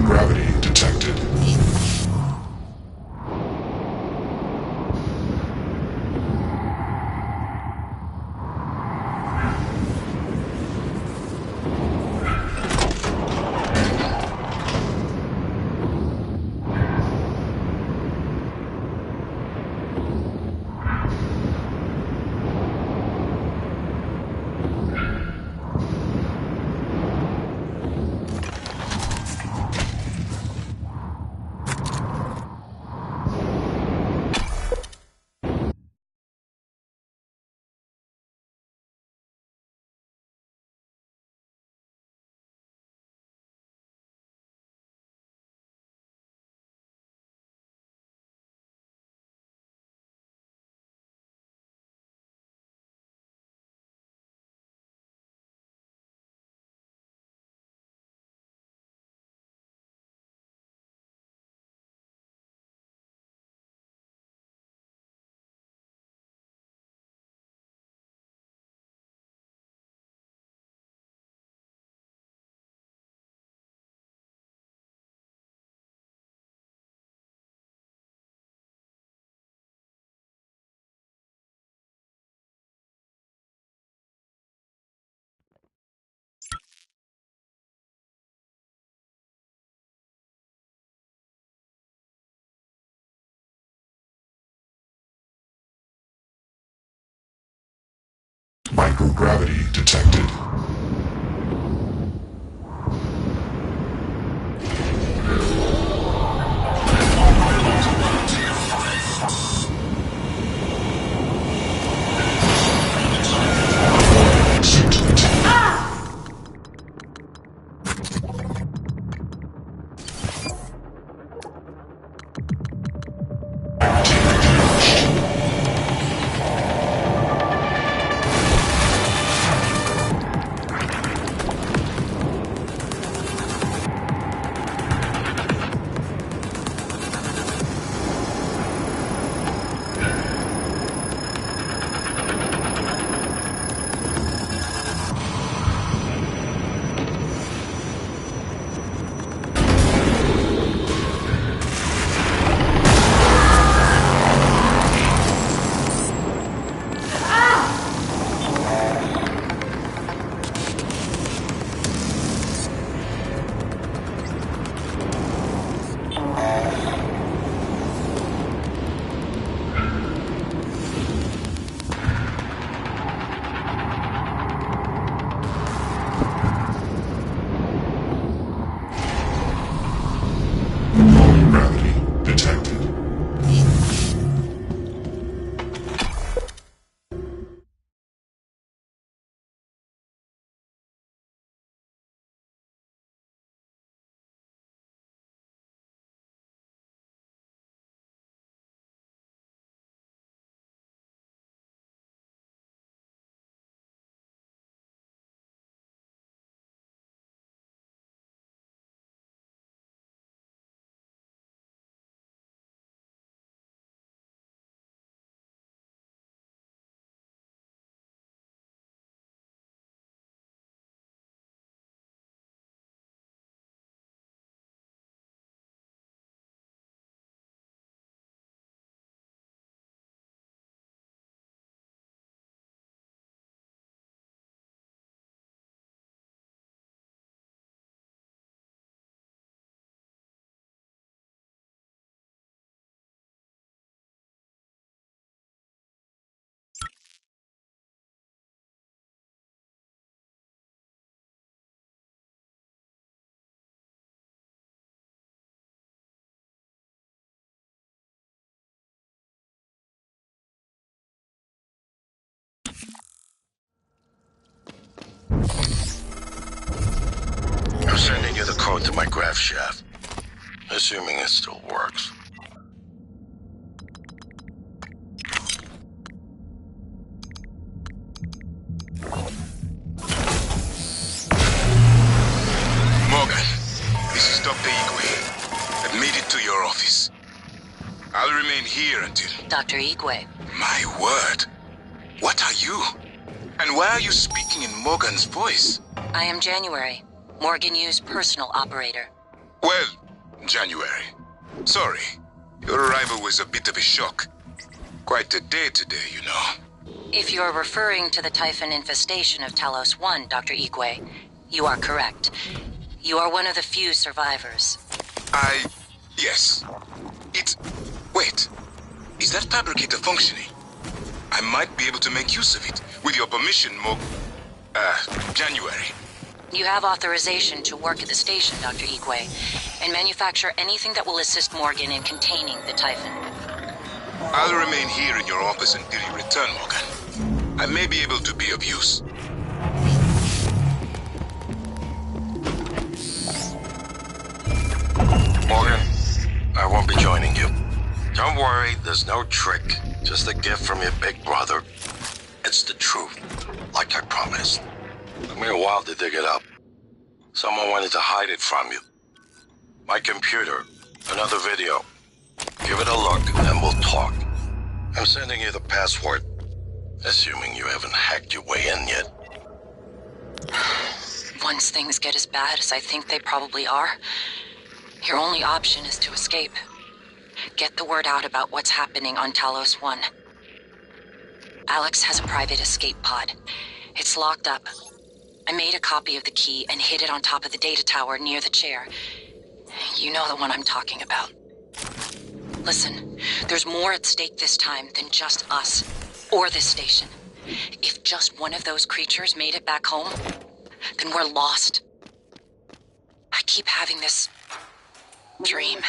Microgravity detected. Microgravity detected. I'm sending you the code to my grav shaft, assuming it still works. Morgan, this is Dr. Igwe. I've made it to your office. I'll remain here until... Dr. Igwe. My word. What are you? And why are you speaking in Morgan's voice? I am January, Morgan Yu's personal operator. Well, January. Sorry. Your arrival was a bit of a shock. Quite a day today, you know. If you're referring to the Typhon infestation of Talos 1, Dr. Igwe, you are correct. You are one of the few survivors. Yes. Wait. Is that fabricator functioning? I might be able to make use of it. With your permission, January. You have authorization to work at the station, Dr. Igwe, and manufacture anything that will assist Morgan in containing the Typhon. I'll remain here in your office until you return, Morgan. I may be able to be of use. Morgan, I won't be joining you. Don't worry, there's no trick. Just a gift from your big brother. It's the truth, like I promised. Took me a while to dig it up. Someone wanted to hide it from you. My computer, another video. Give it a look, and we'll talk. I'm sending you the password, assuming you haven't hacked your way in yet. Once things get as bad as I think they probably are, your only option is to escape. Get the word out about what's happening on Talos 1. Alex has a private escape pod. It's locked up. I made a copy of the key and hid it on top of the data tower near the chair. You know the one I'm talking about. Listen, there's more at stake this time than just us, or this station. If just one of those creatures made it back home, then we're lost. I keep having this dream.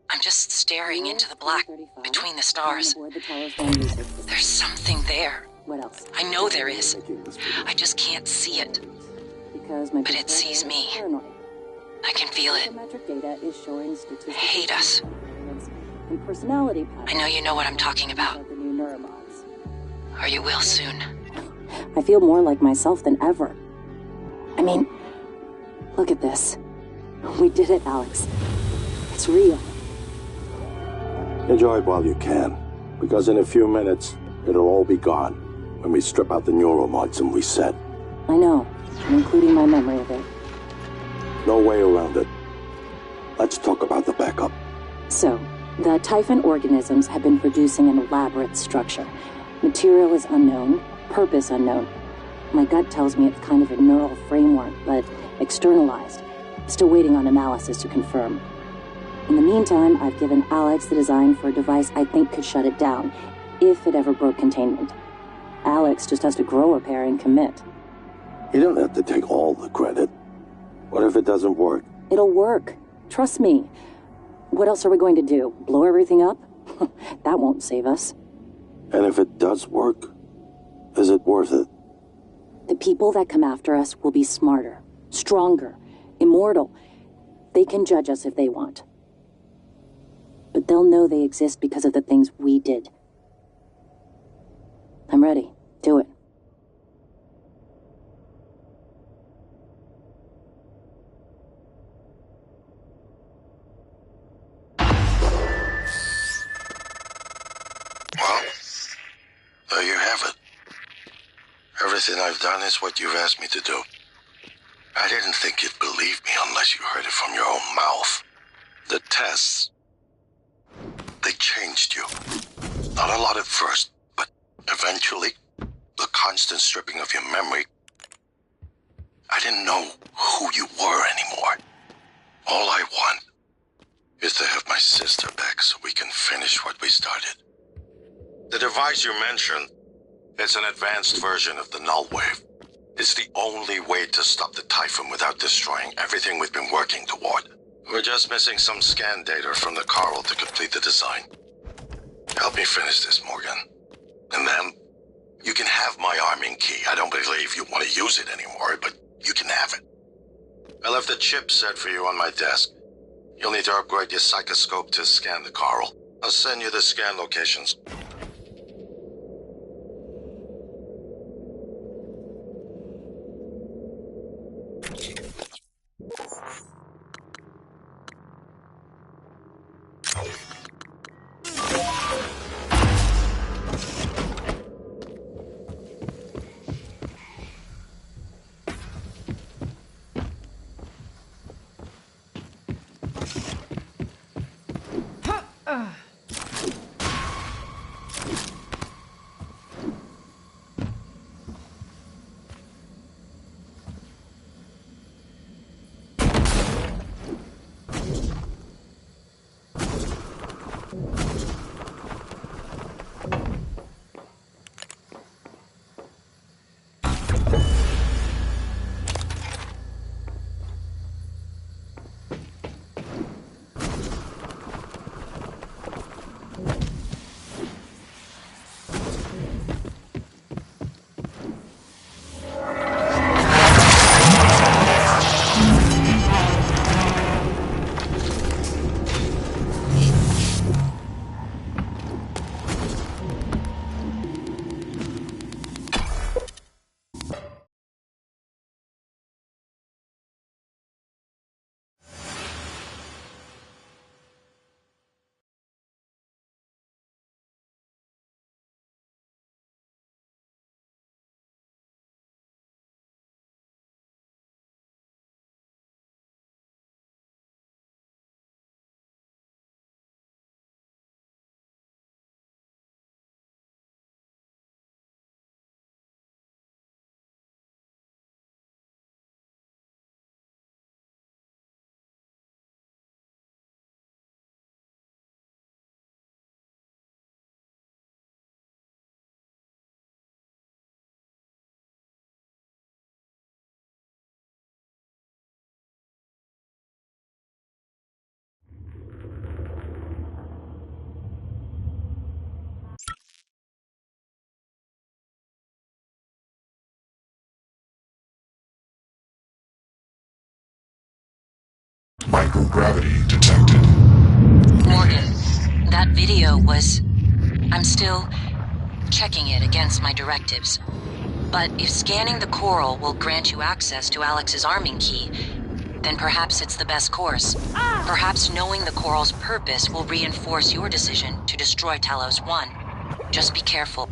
I'm just staring into the black between the stars. There's something there. What else? I know there is. I just can't see it. But it sees me. I can feel it. Hate us. I know you know what I'm talking about. Or you will soon. I feel more like myself than ever. I mean, look at this. We did it, Alex. It's real. Enjoy it while you can, because in a few minutes, it'll all be gone when we strip out the neuromods and reset. I know, including my memory of it. No way around it. Let's talk about the backup. So, the Typhon organisms have been producing an elaborate structure. Material is unknown, purpose unknown. My gut tells me it's kind of a neural framework, but externalized. Still waiting on analysis to confirm. In the meantime, I've given Alex the design for a device I think could shut it down, if it ever broke containment. Alex just has to grow a pair and commit. You don't have to take all the credit. What if it doesn't work? It'll work. Trust me. What else are we going to do? Blow everything up? That won't save us. And if it does work, is it worth it? The people that come after us will be smarter, stronger, immortal. They can judge us if they want. But they'll know they exist because of the things we did. I'm ready. Do it. Well, there you have it. Everything I've done is what you've asked me to do. I didn't think you'd believe me unless you heard it from your own mouth. The tests, they changed you. Not a lot at first, but eventually, the constant stripping of your memory, I didn't know who you were anymore. All I want is to have my sister back so we can finish what we started. The device you mentioned, it's an advanced version of the Null Wave. It's the only way to stop the Typhon without destroying everything we've been working toward. We're just missing some scan data from the Coral to complete the design. Help me finish this, Morgan. And then, you can have my arming key. I don't believe you want to use it anymore, but you can have it. I left a chip set for you on my desk. You'll need to upgrade your psychoscope to scan the Coral. I'll send you the scan locations. Microgravity detected. Morgan, that video was... I'm still checking it against my directives. But if scanning the coral will grant you access to Alex's arming key, then perhaps it's the best course. Perhaps knowing the coral's purpose will reinforce your decision to destroy Talos 1. Just be careful.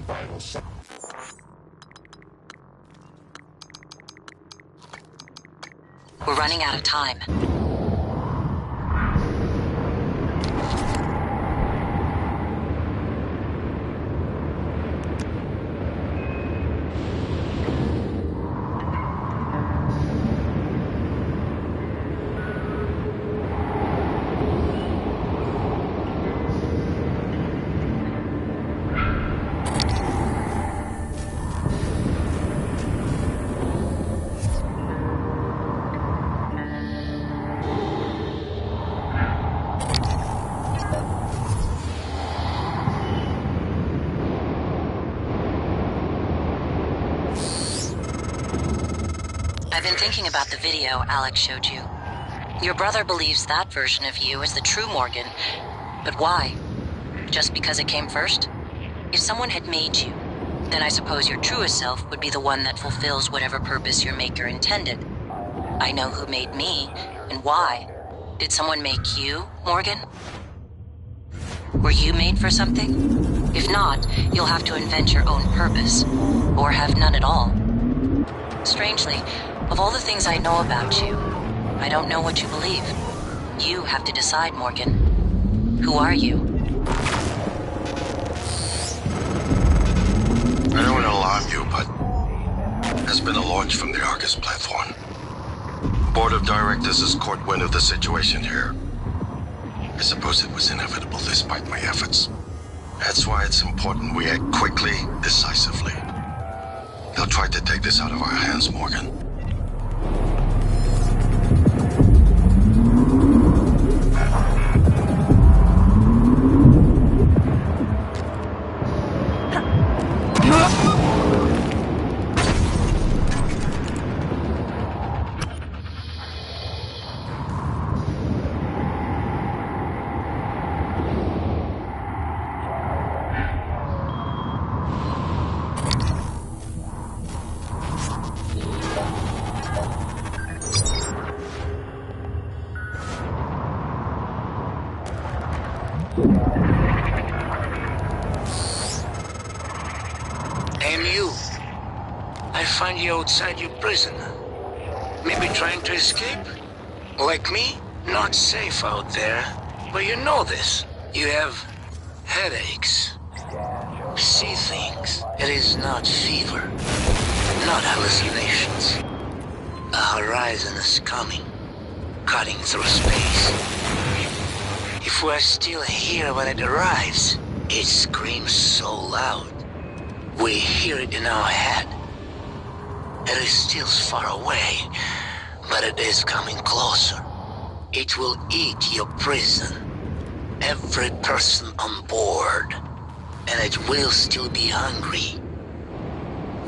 We're running out of time. I've been thinking about the video Alex showed you. Your brother believes that version of you is the true Morgan. But why? Just because it came first? If someone had made you, then I suppose your truest self would be the one that fulfills whatever purpose your maker intended. I know who made me, and why. Did someone make you, Morgan? Were you made for something? If not, you'll have to invent your own purpose, or have none at all. Strangely, of all the things I know about you, I don't know what you believe. You have to decide, Morgan. Who are you? I don't want to alarm you, but there's been a launch from the Argus platform. Board of Directors has caught wind of the situation here. I suppose it was inevitable despite my efforts. That's why it's important we act quickly, decisively. They'll try to take this out of our hands, Morgan. MU, I find you outside your prison. Maybe trying to escape? Like me? Not safe out there. But you know this. You have headaches. See things. It is not fever. Not hallucinations. A horizon is coming. Cutting through space. If we're still here when it arrives, it screams so loud. We hear it in our head. It is still far away, but it is coming closer. It will eat your prison. Every person on board. And it will still be hungry.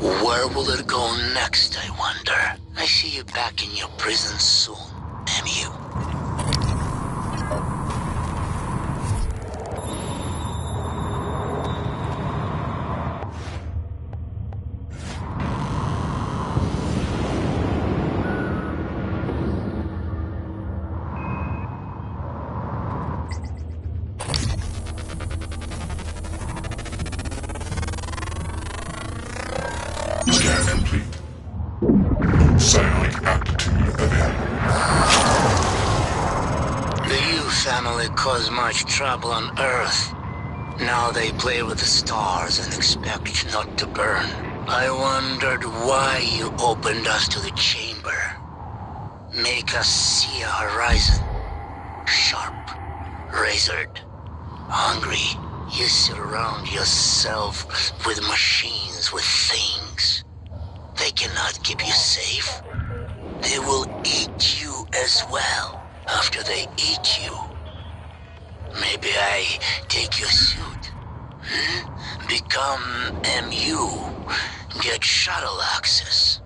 Where will it go next, I wonder? I see you back in your prison soon, MU. Scan complete. Psionic aptitude available. The Yu family caused much trouble on Earth. Now they play with the stars and expect not to burn. I wondered why you opened us to the chamber. Make us see a horizon. Sharp, razored, hungry. You surround yourself with machines, with things. They cannot keep you safe. They will eat you as well after they eat you. Maybe I take your suit. Become MU. Get shuttle access.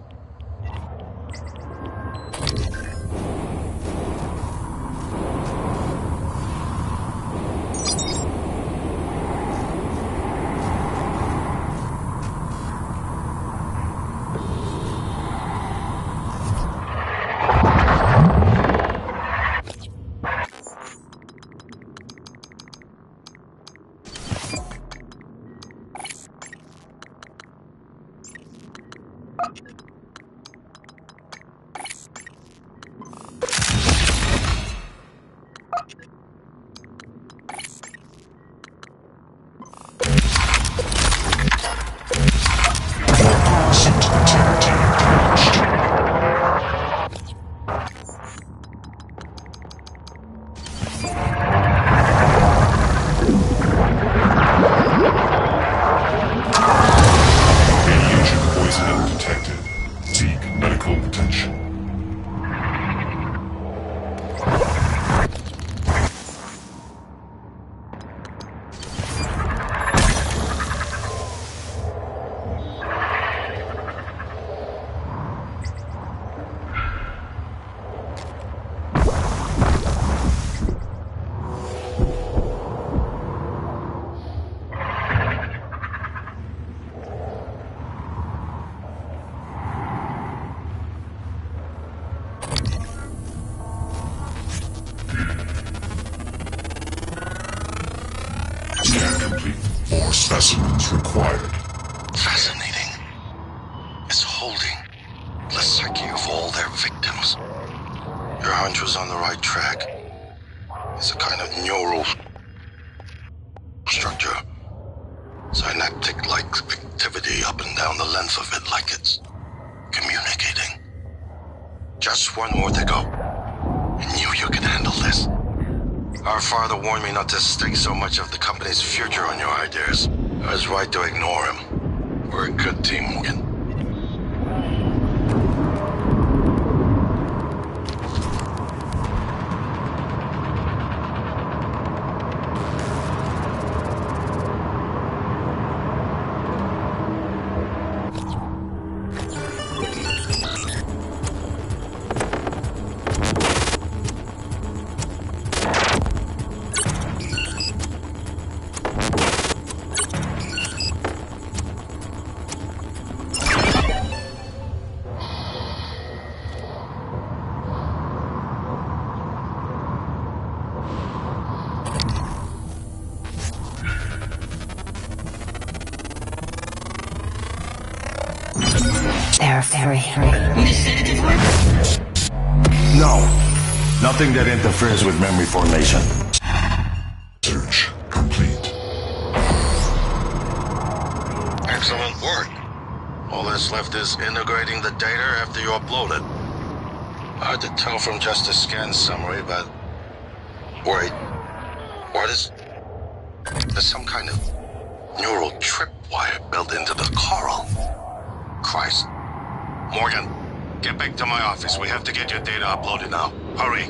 More specimens required. Fascinating. It's holding the psyche of all their victims. Your hunch was on the right track. It's a kind of neural structure. Synaptic-like activity up and down the length of it, like it's communicating. Just one more to go. I knew you could handle this. Our father warned me not to stake so much of the company's future on your ideas. I was right to ignore him. We're a good team, Morgan. They're very No. Nothing that interferes with memory formation. Search. All that's left is integrating the data after you upload it. Hard to tell from just a scan summary, but... Wait. What is... There's some kind of neural tripwire built into the coral. Christ. Morgan, get back to my office. We have to get your data uploaded now. Hurry.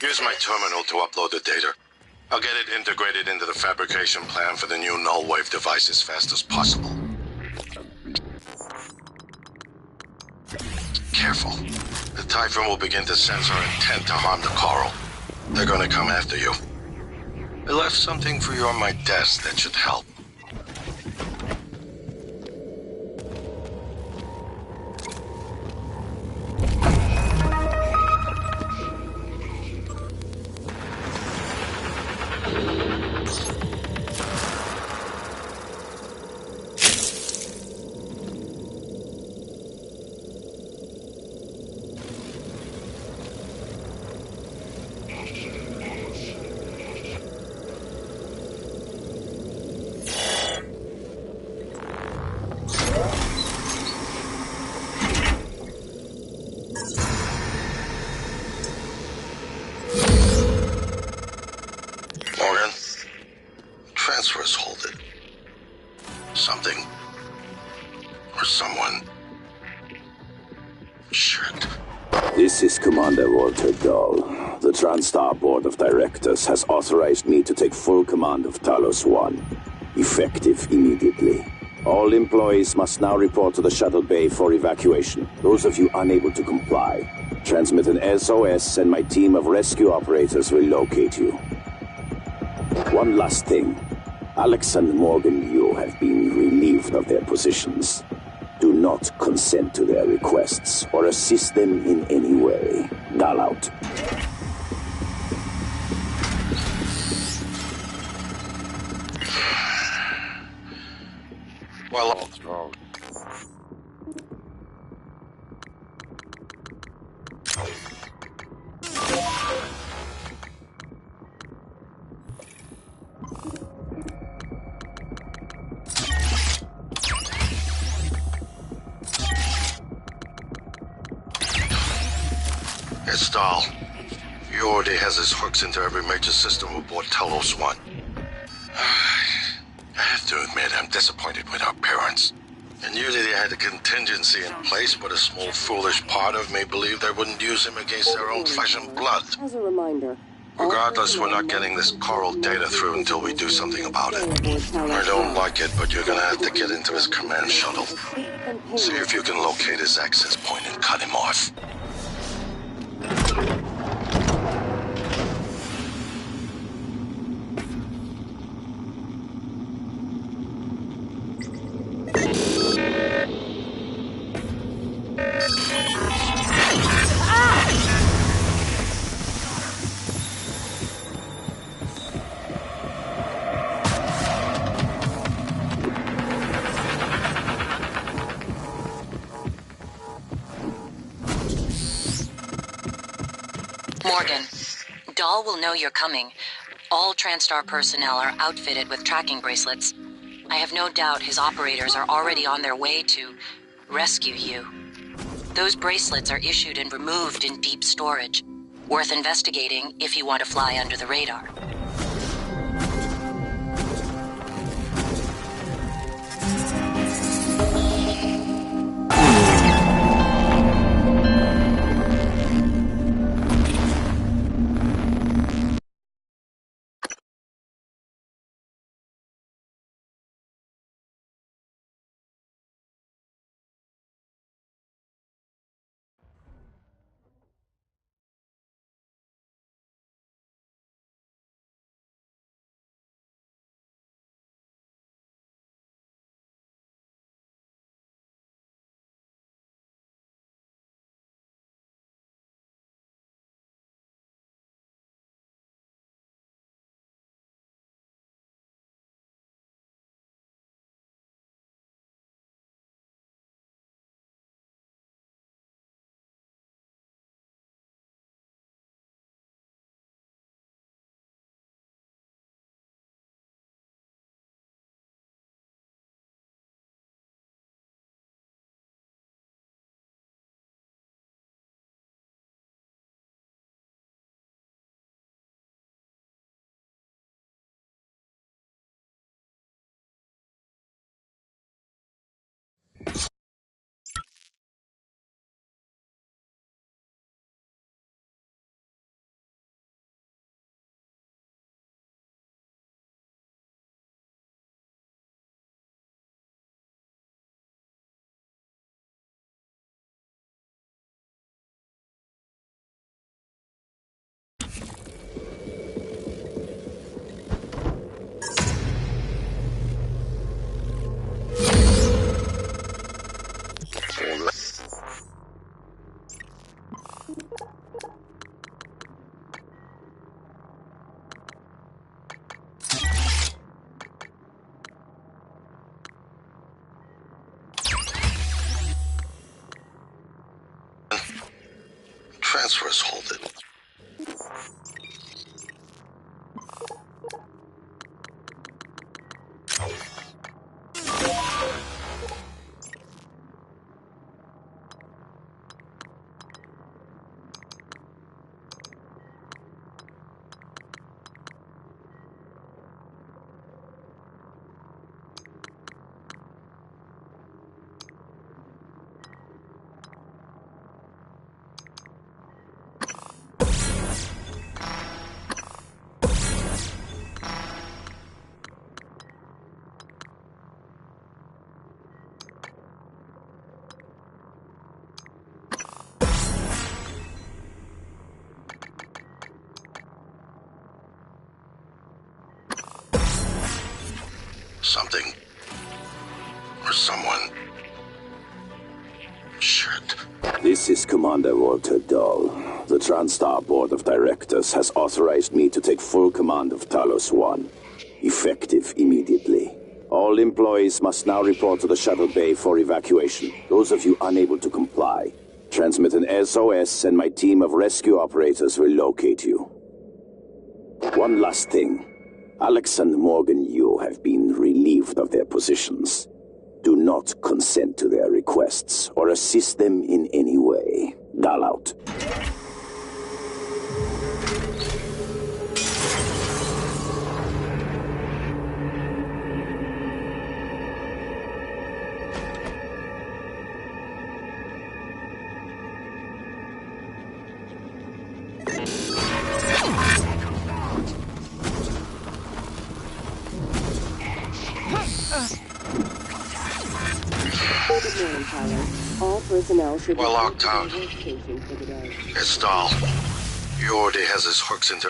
Here's my terminal to upload the data. I'll get it integrated into the fabrication plan for the new null wave device as fast as possible. Careful. The Typhon will begin to sense our intent to harm the coral. They're gonna come after you. I left something for you on my desk that should help. Transfers hold it. Something. Or someone. Shit. This is Commander Walter Dahl. The TranStar Board of Directors has authorized me to take full command of Talos 1. Effective immediately. All employees must now report to the shuttle bay for evacuation. Those of you unable to comply, transmit an SOS and my team of rescue operators will locate you. One last thing. Alex and Morgan Yu have been relieved of their positions. Do not consent to their requests or assist them in any way. Dahl out. Well, all's wrong. It's Dahl. He already has his hooks into every major system aboard Talos 1. I have to admit, I'm disappointed with our parents. I knew that they had a contingency in place, but a small foolish part of me believed they wouldn't use him against their own flesh and blood. As a reminder, Regardless, we're not getting this coral data through until we do something about it. I don't like it, but you're gonna have to get into his command shuttle. See if you can locate his access point and cut him off. Morgan, Dahl will know you're coming. All TranStar personnel are outfitted with tracking bracelets. I have no doubt his operators are already on their way to rescue you. Those bracelets are issued and removed in deep storage. Worth investigating if you want to fly under the radar. Transfers halted. Something or someone. Shit. This is Commander Walter Dahl. The TranStar Board of Directors has authorized me to take full command of Talos 1, effective immediately. All employees must now report to the shuttle bay for evacuation. Those of you unable to comply, transmit an SOS and my team of rescue operators will locate you. One last thing. Alex and Morgan Yu have been relieved of their positions. Do not consent to their requests or assist them in any way. Dahl out. Good morning, Tyler. All personnel should We're locked out. Station for the day. It's Dahl. He already has his hooks into...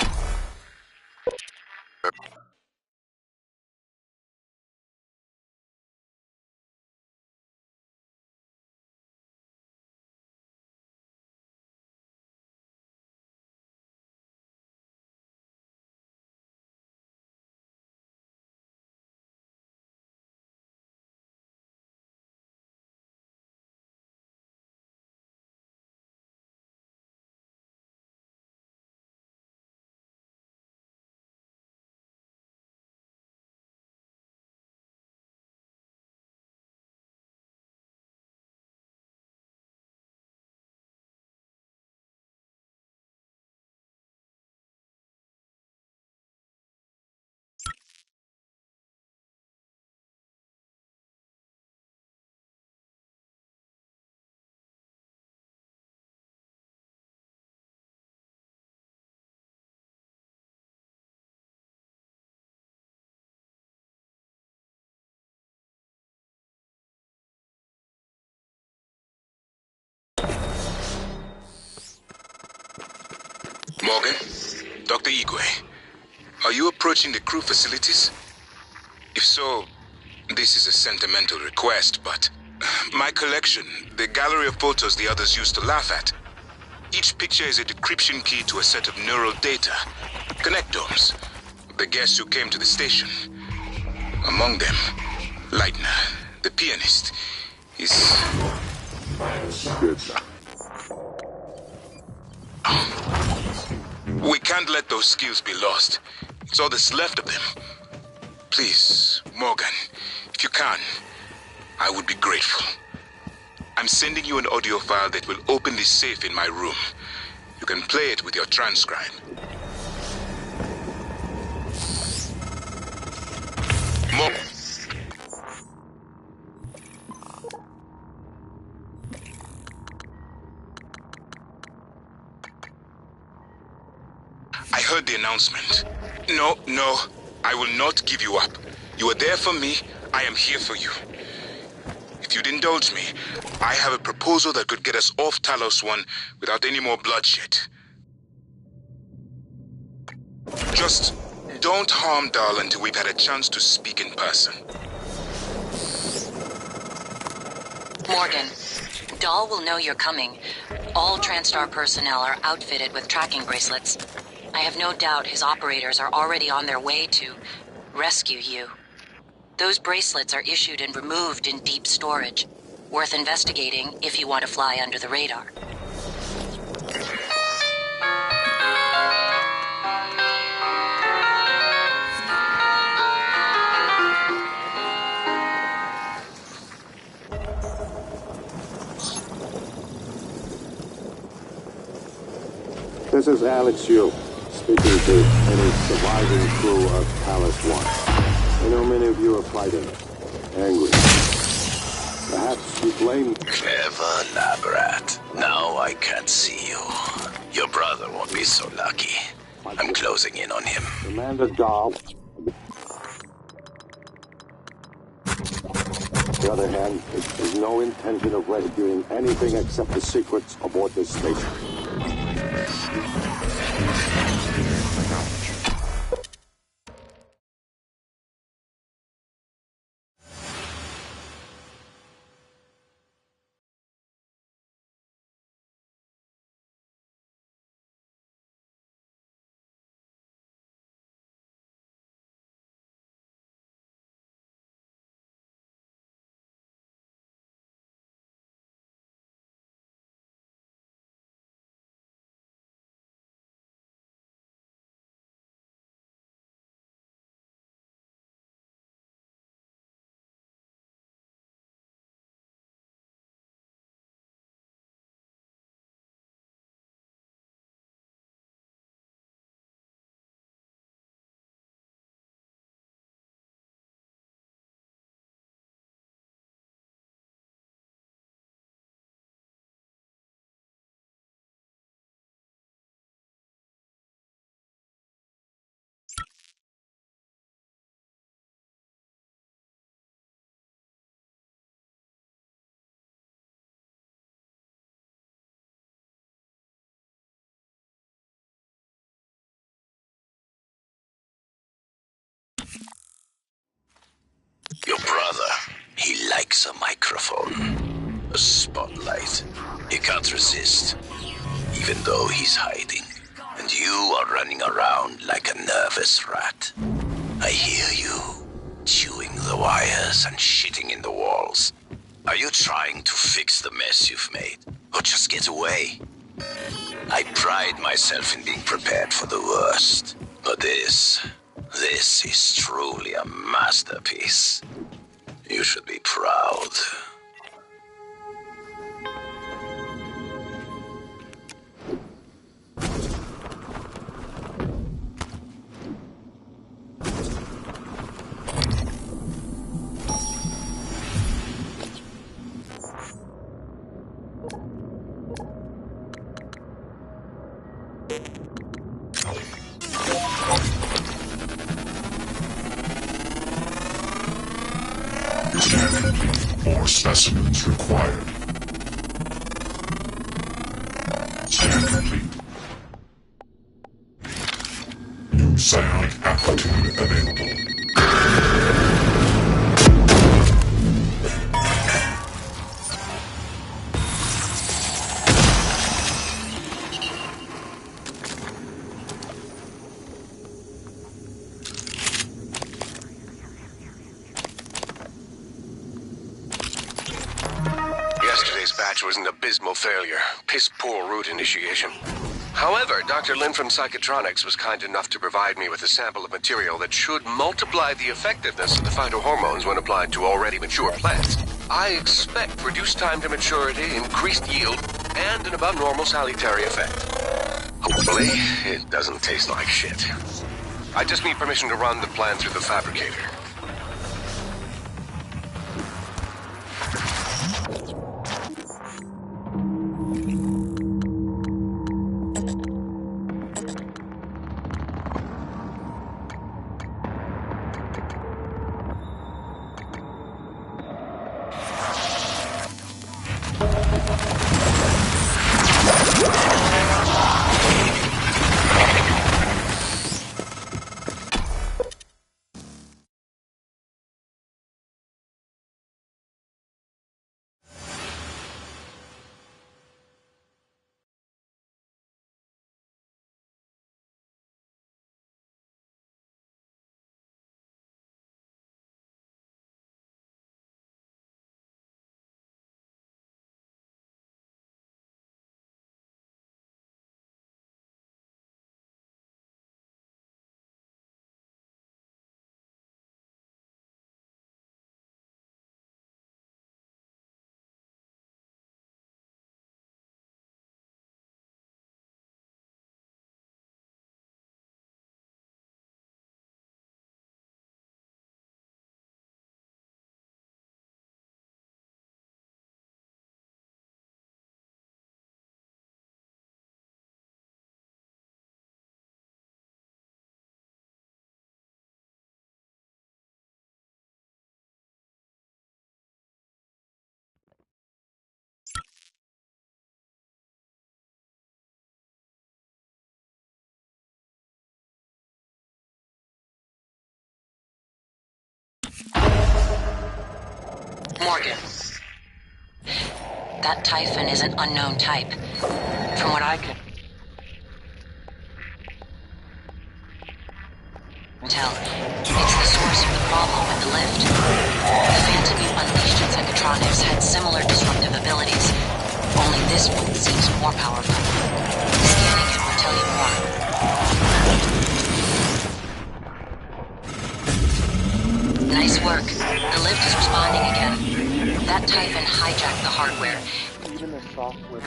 Morgan? Dr. Igwe, are you approaching the crew facilities? If so, this is a sentimental request, but my collection, the gallery of photos the others used to laugh at. Each picture is a decryption key to a set of neural data, connectomes, the guests who came to the station. Among them, Leitner, the pianist, is... We can't let those skills be lost. It's all that's left of them. Please, Morgan, if you can, I would be grateful. I'm sending you an audio file that will open this safe in my room. You can play it with your transcribe. I heard the announcement. No, I will not give you up. You are there for me, I am here for you. If you'd indulge me, I have a proposal that could get us off Talos 1 without any more bloodshed. Just don't harm Dahl until we've had a chance to speak in person. Morgan, Dahl will know you're coming. All TranStar personnel are outfitted with tracking bracelets. I have no doubt his operators are already on their way to rescue you. Those bracelets are issued and removed in deep storage. Worth investigating if you want to fly under the radar. This is Alex Yu, speaking to any surviving crew of Talos 1. I know many of you are fighting, angry. Perhaps you blame... Clever Labrat. Now I can't see you. Your brother won't be so lucky. I'm closing in on him. Commander Dahl. On the other hand, there's no intention of rescuing anything except the secrets aboard this station. likes a microphone, a spotlight. He can't resist, even though he's hiding. And you are running around like a nervous rat. I hear you, chewing the wires and shitting in the walls. Are you trying to fix the mess you've made, or just get away? I pride myself in being prepared for the worst, but this is truly a masterpiece. You should be proud. Scan complete. More specimens required. Scan complete. New psionic aptitude available. Was an abysmal failure. Piss-poor route initiation. However, Dr. Lin from Psychotronics was kind enough to provide me with a sample of material that should multiply the effectiveness of the phytohormones when applied to already mature plants. I expect reduced time to maturity, increased yield, and an above-normal salutary effect. Hopefully, it doesn't taste like shit. I just need permission to run the plan through the fabricator. Morgan. That Typhon is an unknown type. From what I can tell, it's the source of the problem with the lift. The Phantom you unleashed in Psychotronics had similar disruptive abilities, only this one seems more powerful. Scanning it will tell you more. Nice work. The lift is responding again. That Typhon hijacked the hardware. Even the software.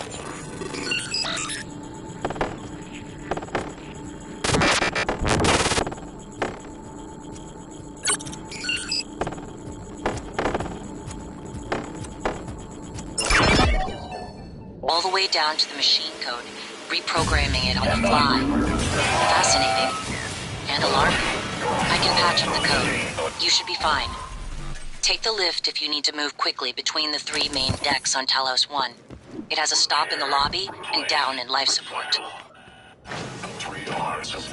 All the way down to the machine code, reprogramming it on the fly. Fascinating. And alarming. I can patch up the code. You should be fine. Take the lift if you need to move quickly between the 3 main decks on Talos 1. It has a stop in the lobby and down in life support. 3 hours of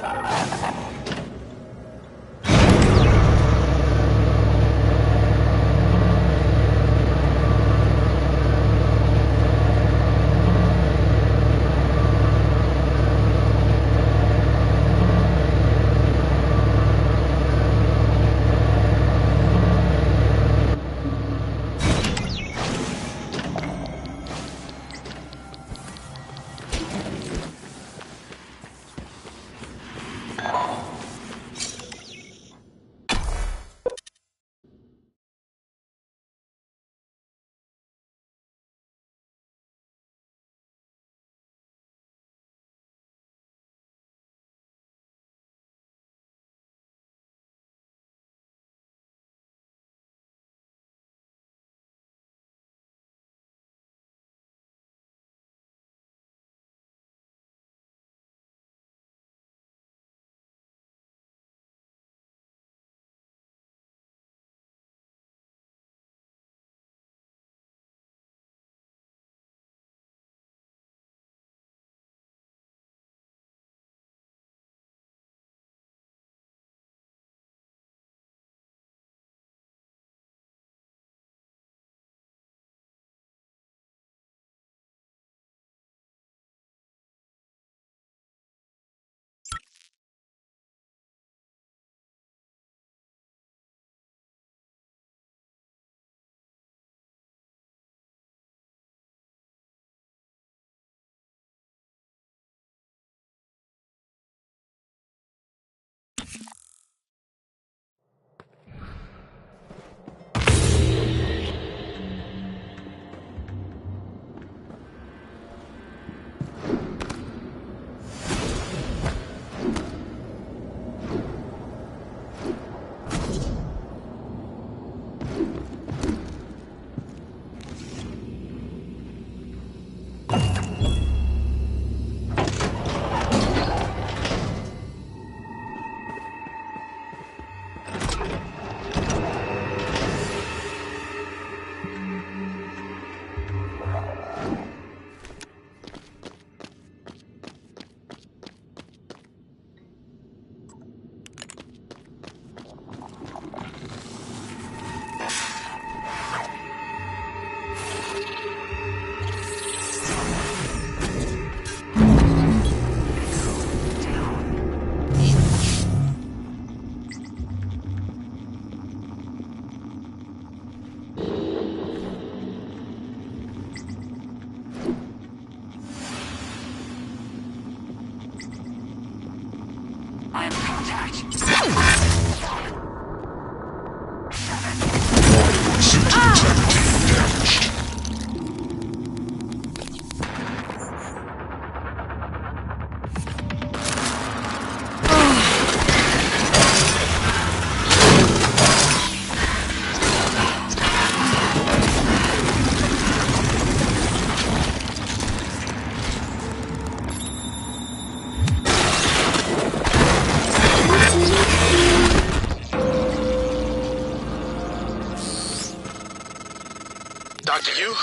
Dr. Yu?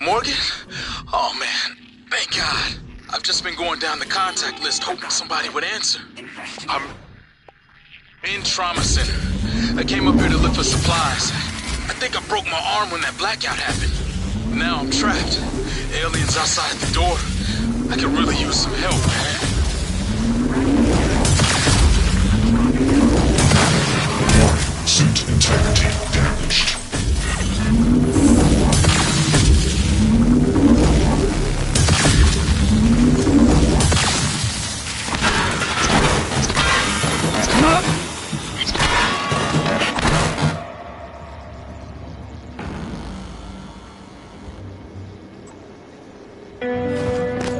Morgan? Oh man, thank God. I've just been going down the contact list hoping somebody would answer. I'm in trauma center. I came up here to look for supplies. I think I broke my arm when that blackout happened. Now I'm trapped. Aliens outside the door. I could really use some help, man. Suit integrity damaged.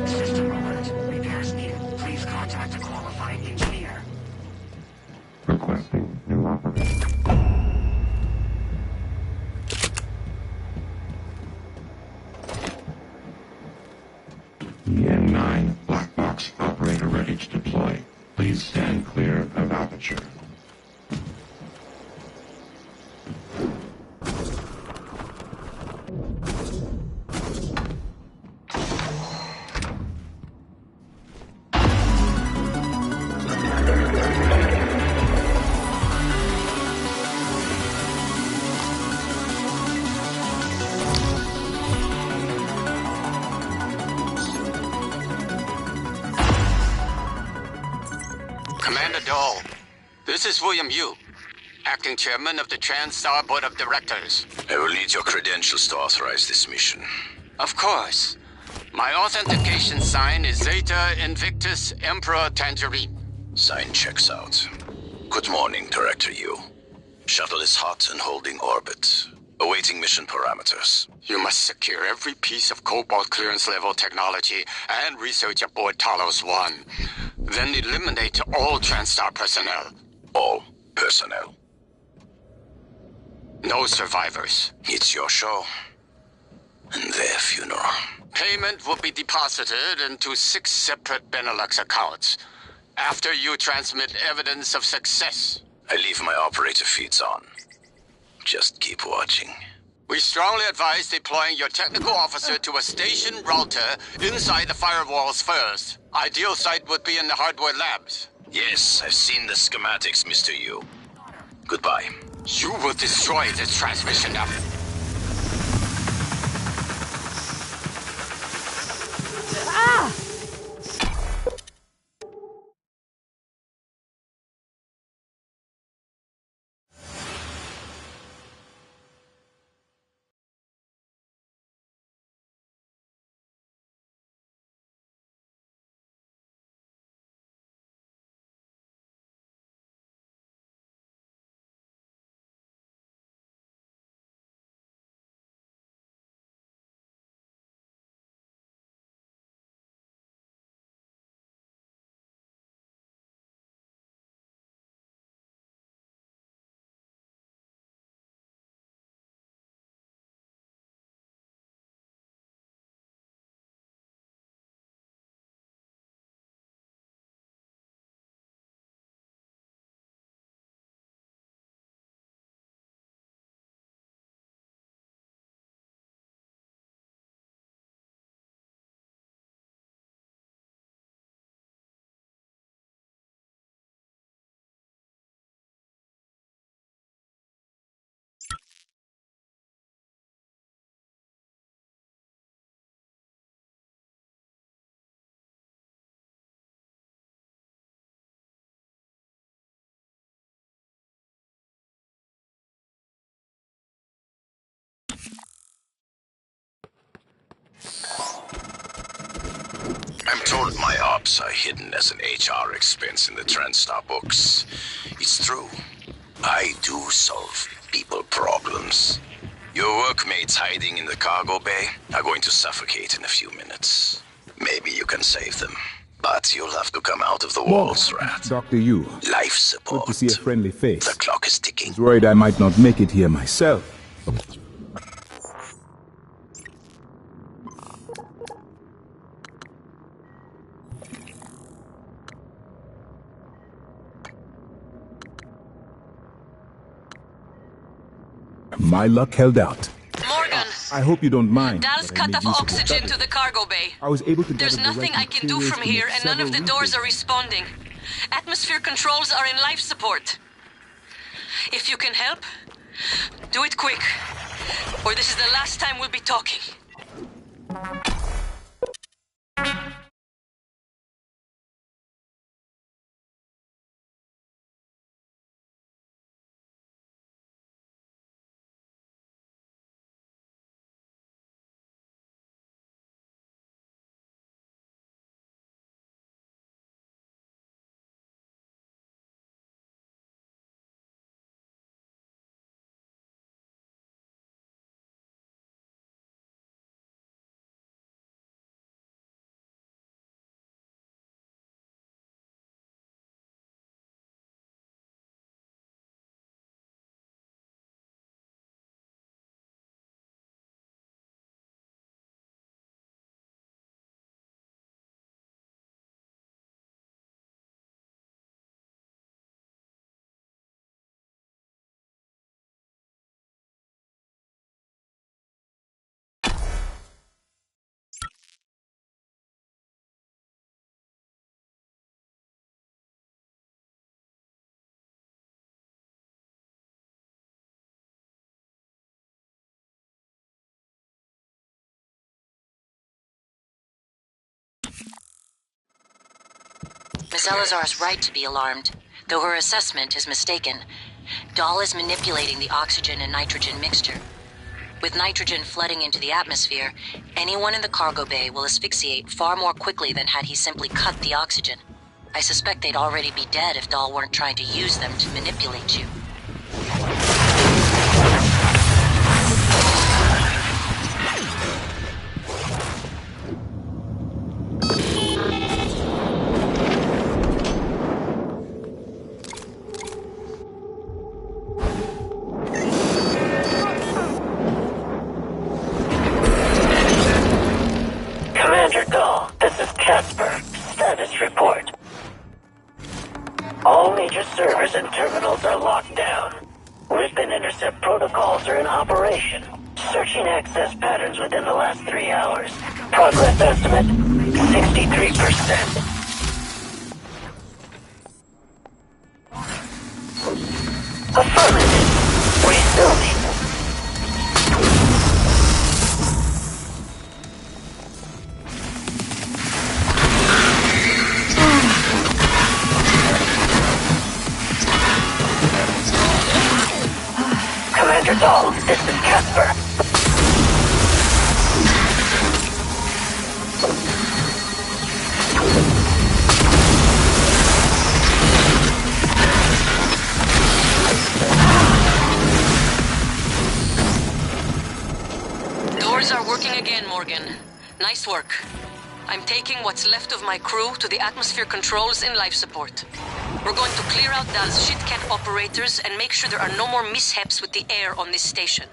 System alert. Repairs needed. Please contact a qualified engineer. Requesting new operator. EN9 black box operator ready to deploy. Please stand clear of aperture. Commander Dahl, this is William Yu, acting chairman of the TranStar Board of Directors. I will need your credentials to authorize this mission. Of course. My authentication sign is Zeta Invictus Emperor Tangerine. Sign checks out. Good morning, Director Yu. Shuttle is hot and holding orbit. Awaiting mission parameters. You must secure every piece of Cobalt clearance level technology and research aboard Talos 1. Then eliminate all TranStar personnel. All personnel. No survivors. It's your show. And their funeral. Payment will be deposited into 6 separate Benelux accounts after you transmit evidence of success. I leave my operator feeds on. Just keep watching. We strongly advise deploying your technical officer to a station router inside the firewalls first. Ideal site would be in the hardware labs. Yes, I've seen the schematics, Mr. Yu. Goodbye. You will destroy this transmission network. Ah! told my ops are hidden as an HR expense in the TranStar books. It's true. I do solve people problems. Your workmates hiding in the cargo bay are going to suffocate in a few minutes. Maybe you can save them, but you'll have to come out of the walls, Rat. Dr. Yu. Life support. Good to see a friendly face. The clock is ticking. I was worried I might not make it here myself. My luck held out. Morgan! I hope you don't mind. Dal's that I cut made off use of oxygen the- to the cargo bay. I was able to There's gather the nothing right I can do materials from to make here, and none of the several doors are reapers. responding. Atmosphere controls are in life support. If you can help, do it quick, or this is the last time we'll be talking. Miss Elazar's right to be alarmed, though her assessment is mistaken. Dahl is manipulating the oxygen and nitrogen mixture. With nitrogen flooding into the atmosphere, anyone in the cargo bay will asphyxiate far more quickly than had he simply cut the oxygen. I suspect they'd already be dead if Dahl weren't trying to use them to manipulate you. Commander Dahl, this is Casper. Status report. All major servers and terminals are locked down. Rip and intercept protocols are in operation. Searching access patterns within the last 3 hours. Progress estimate, 63%. Affirmative. Resuming. Commander Dahl, this is Casper. Doors are working again, Morgan. Nice work. I'm taking what's left of my crew to the atmosphere controls in life support. We're going to clear out Dal's shit-cat operators and make sure there are no more mishaps with the air on this station.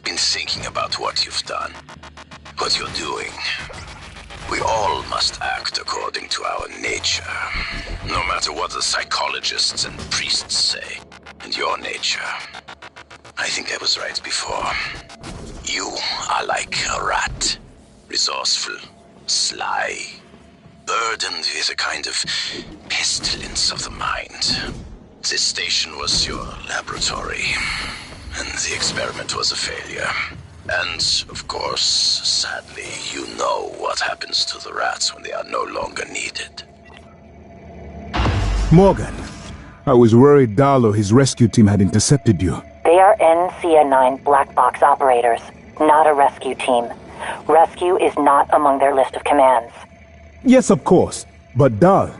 been thinking about what you've done, what you're doing. We all must act according to our nature, no matter what the psychologists and priests say. And your nature. I think I was right before. You are like a rat. Resourceful, sly, burdened with a kind of pestilence of the mind. This station was your laboratory, and the experiment was a failure. And, of course, sadly, you know what happens to the rats when they are no longer needed. Morgan, I was worried Dahl or his rescue team had intercepted you. They are NCA-9 black box operators, not a rescue team. Rescue is not among their list of commands. Yes, of course. But Dahl,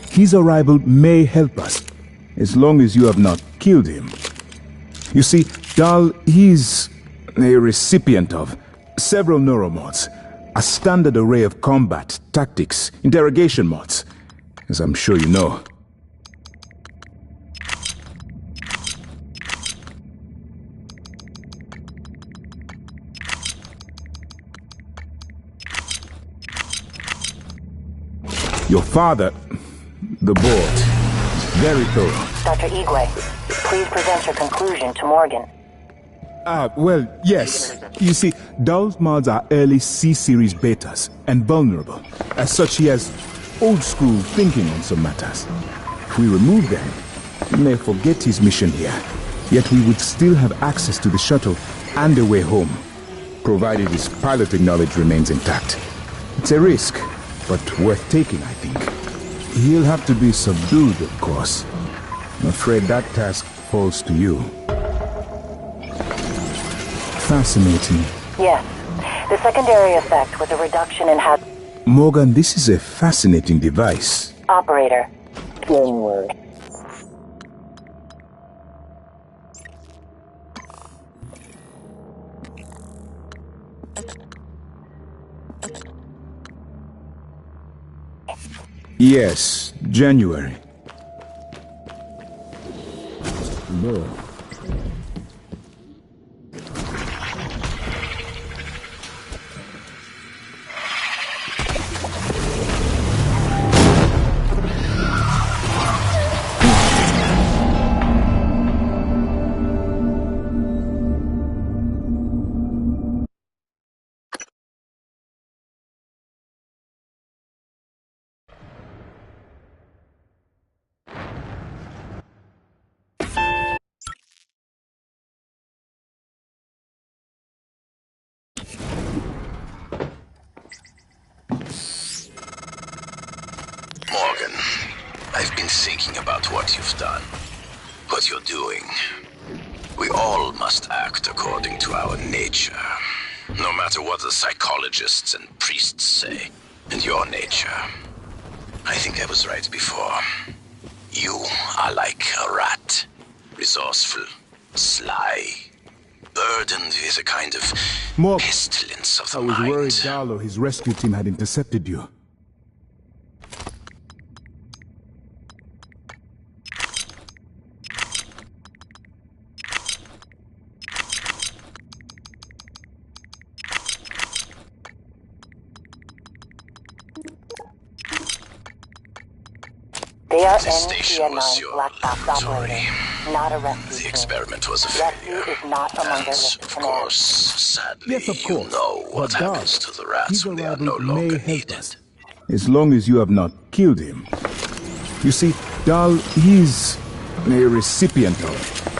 his arrival may help us, as long as you have not killed him. You see, Dahl, he's a recipient of several neuromods, a standard array of combat, tactics, interrogation mods, as I'm sure you know. Your father, the board, is very thorough. Dr. Igwe, please present your conclusion to Morgan. Well, yes. You see, Dahl's mods are early C-series betas and vulnerable. As such, he has old-school thinking on some matters. If we remove them, he may forget his mission here. Yet we would still have access to the shuttle and a way home, provided his piloting knowledge remains intact. It's a risk, but worth taking, I think. He'll have to be subdued, of course. I'm afraid that task falls to you. Fascinating. Yes. The secondary effect was a reduction in Morgan, this is a fascinating device. Operator. Inward. Yes, January. No. Morgan, I've been thinking about what you've done, what you're doing. We all must act according to our nature, no matter what the psychologists and priests say. And your nature. I think I was right before. You are like a rat. Resourceful, sly, burdened with a kind of pestilence of the mind. I was worried Dahl or his rescue team had intercepted you. They are This station was your laboratory. Not a rescue The experiment was a failure. Rescue is not among their And, list of of course, sadly, Yes, of course. you know what But Dahl, happens to the rats his when they are arrival no longer may help needed. us, as long as you have not killed him. You see, Dahl, he's a recipient of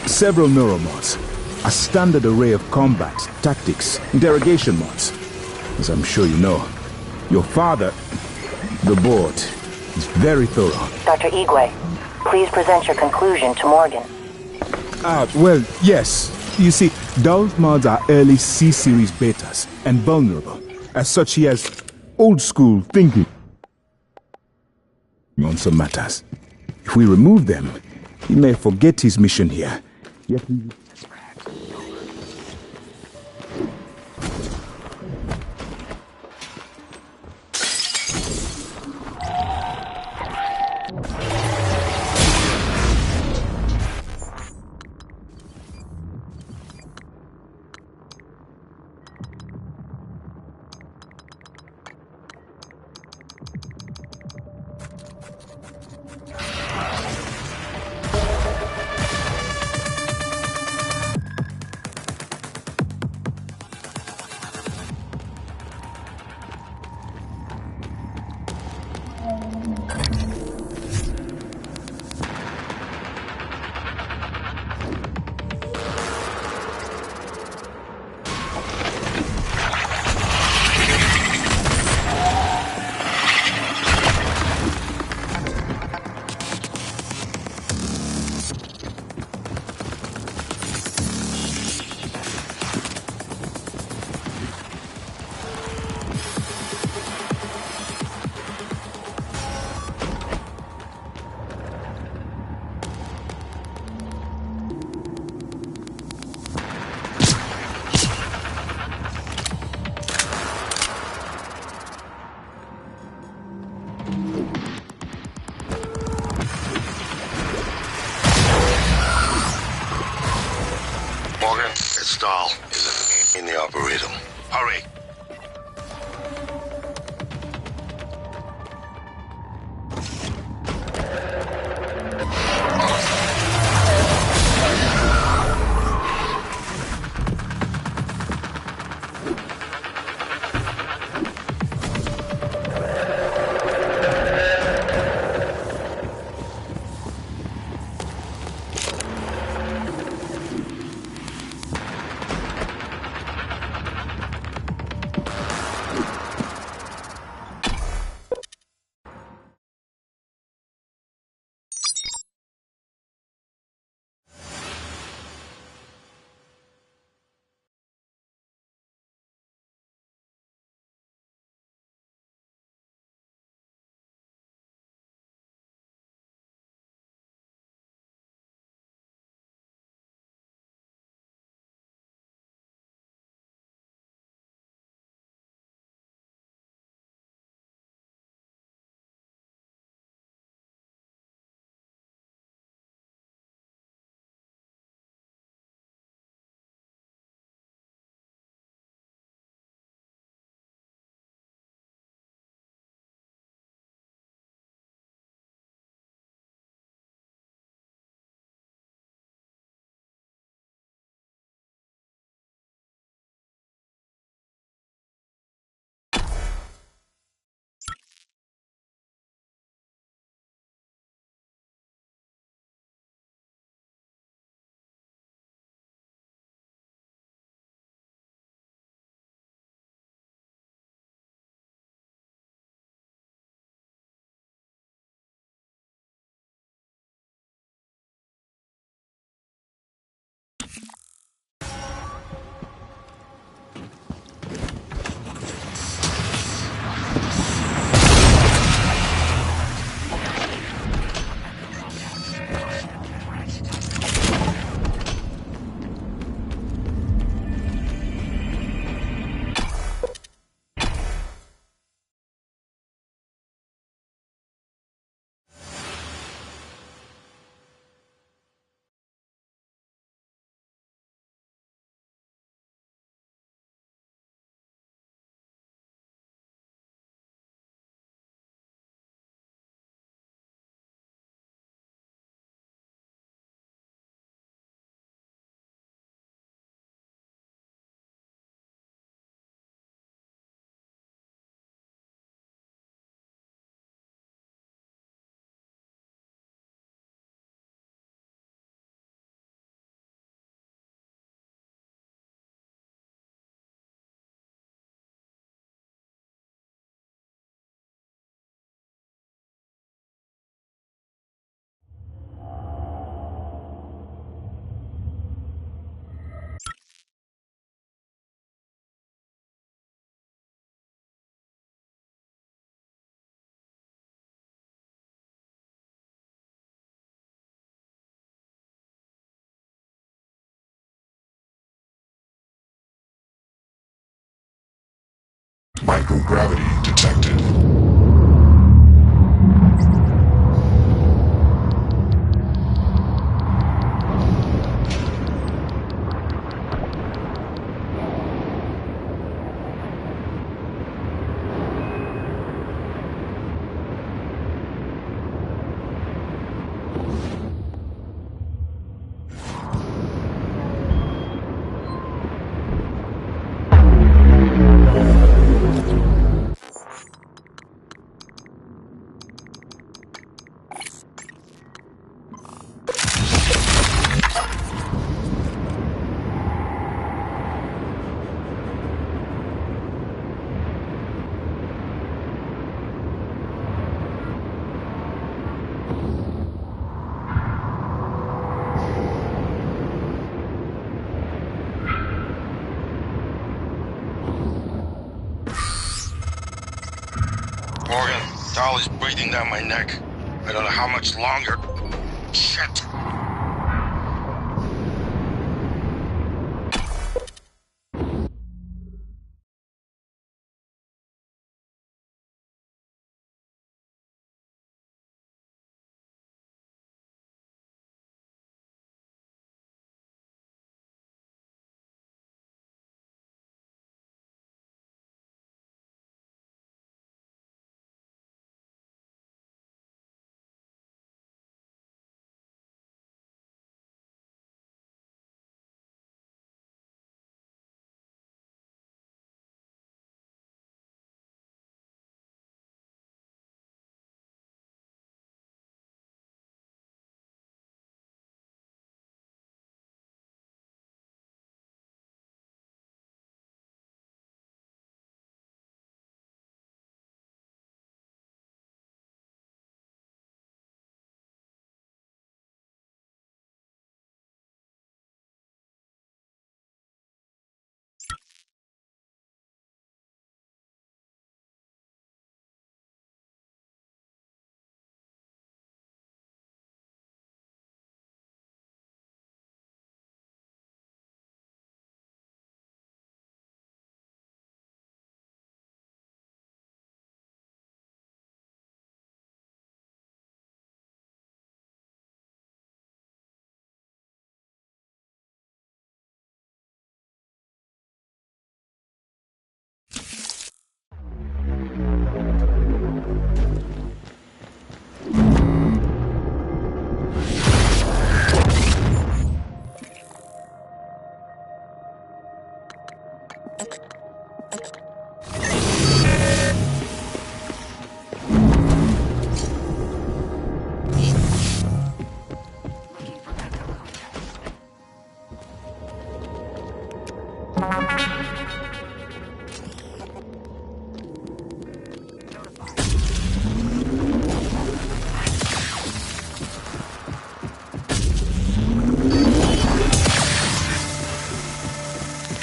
several neuromods, a standard array of combat, tactics, interrogation mods, as I'm sure you know. Your father, the board, is very thorough. Dr. Igwe, please present your conclusion to Morgan. Well, yes. You see, Dahl's mods are early C-series betas and vulnerable. As such, he has old-school thinking on some matters. If we remove them, he may forget his mission here. Yet we... Morgan, it's Dahl. Is in the Arboretum. Hurry. Microgravity detected. Dahl is breathing down my neck. I don't know how much longer. Shit.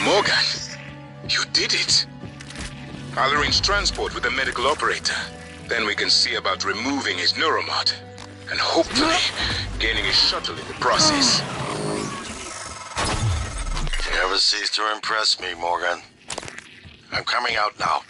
Morgan, you did it. I'll arrange transport with the medical operator. Then we can see about removing his neuromod. And hopefully, gaining his shuttle in the process. You never cease to impress me, Morgan. I'm coming out now.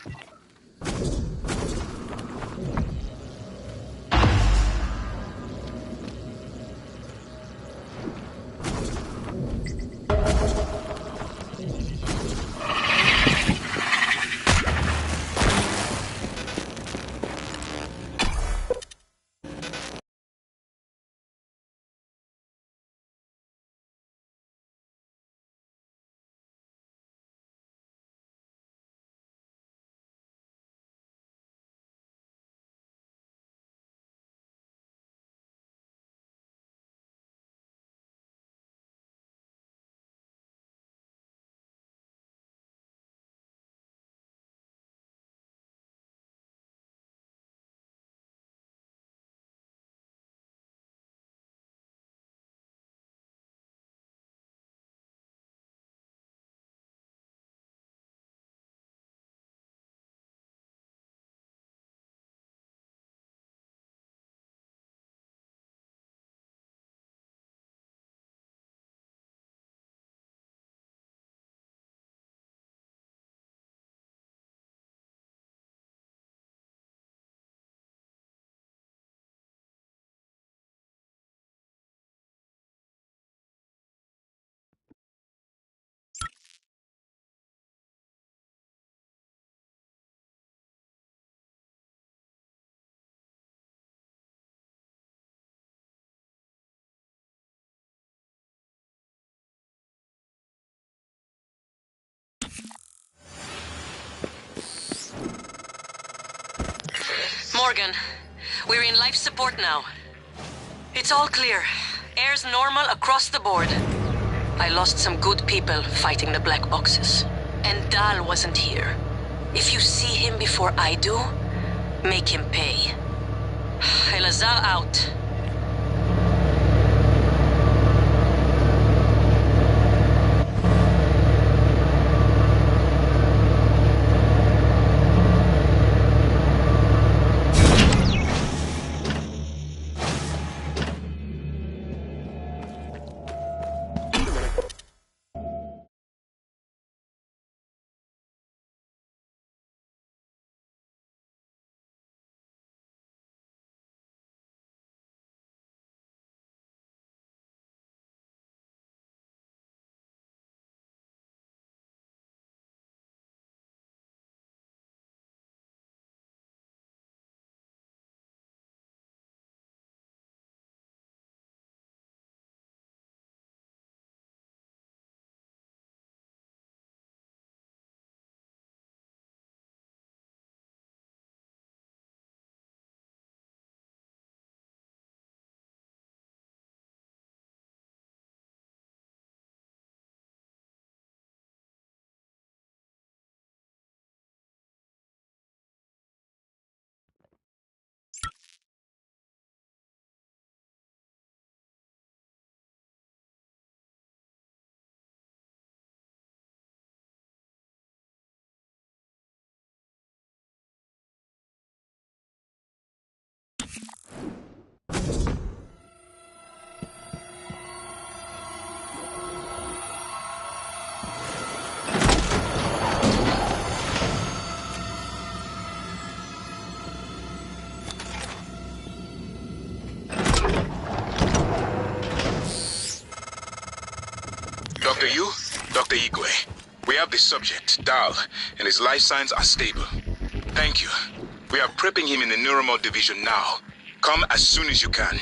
Morgan, we're in life support now. It's all clear. Air's normal across the board. I lost some good people fighting the black boxes. And Dahl wasn't here. If you see him before I do, make him pay. Elazar out. Dr. Yu, Dr. Igwe. We have the subject, Dal, and his life signs are stable. Thank you. We are prepping him in the Neuromod division now. Come as soon as you can.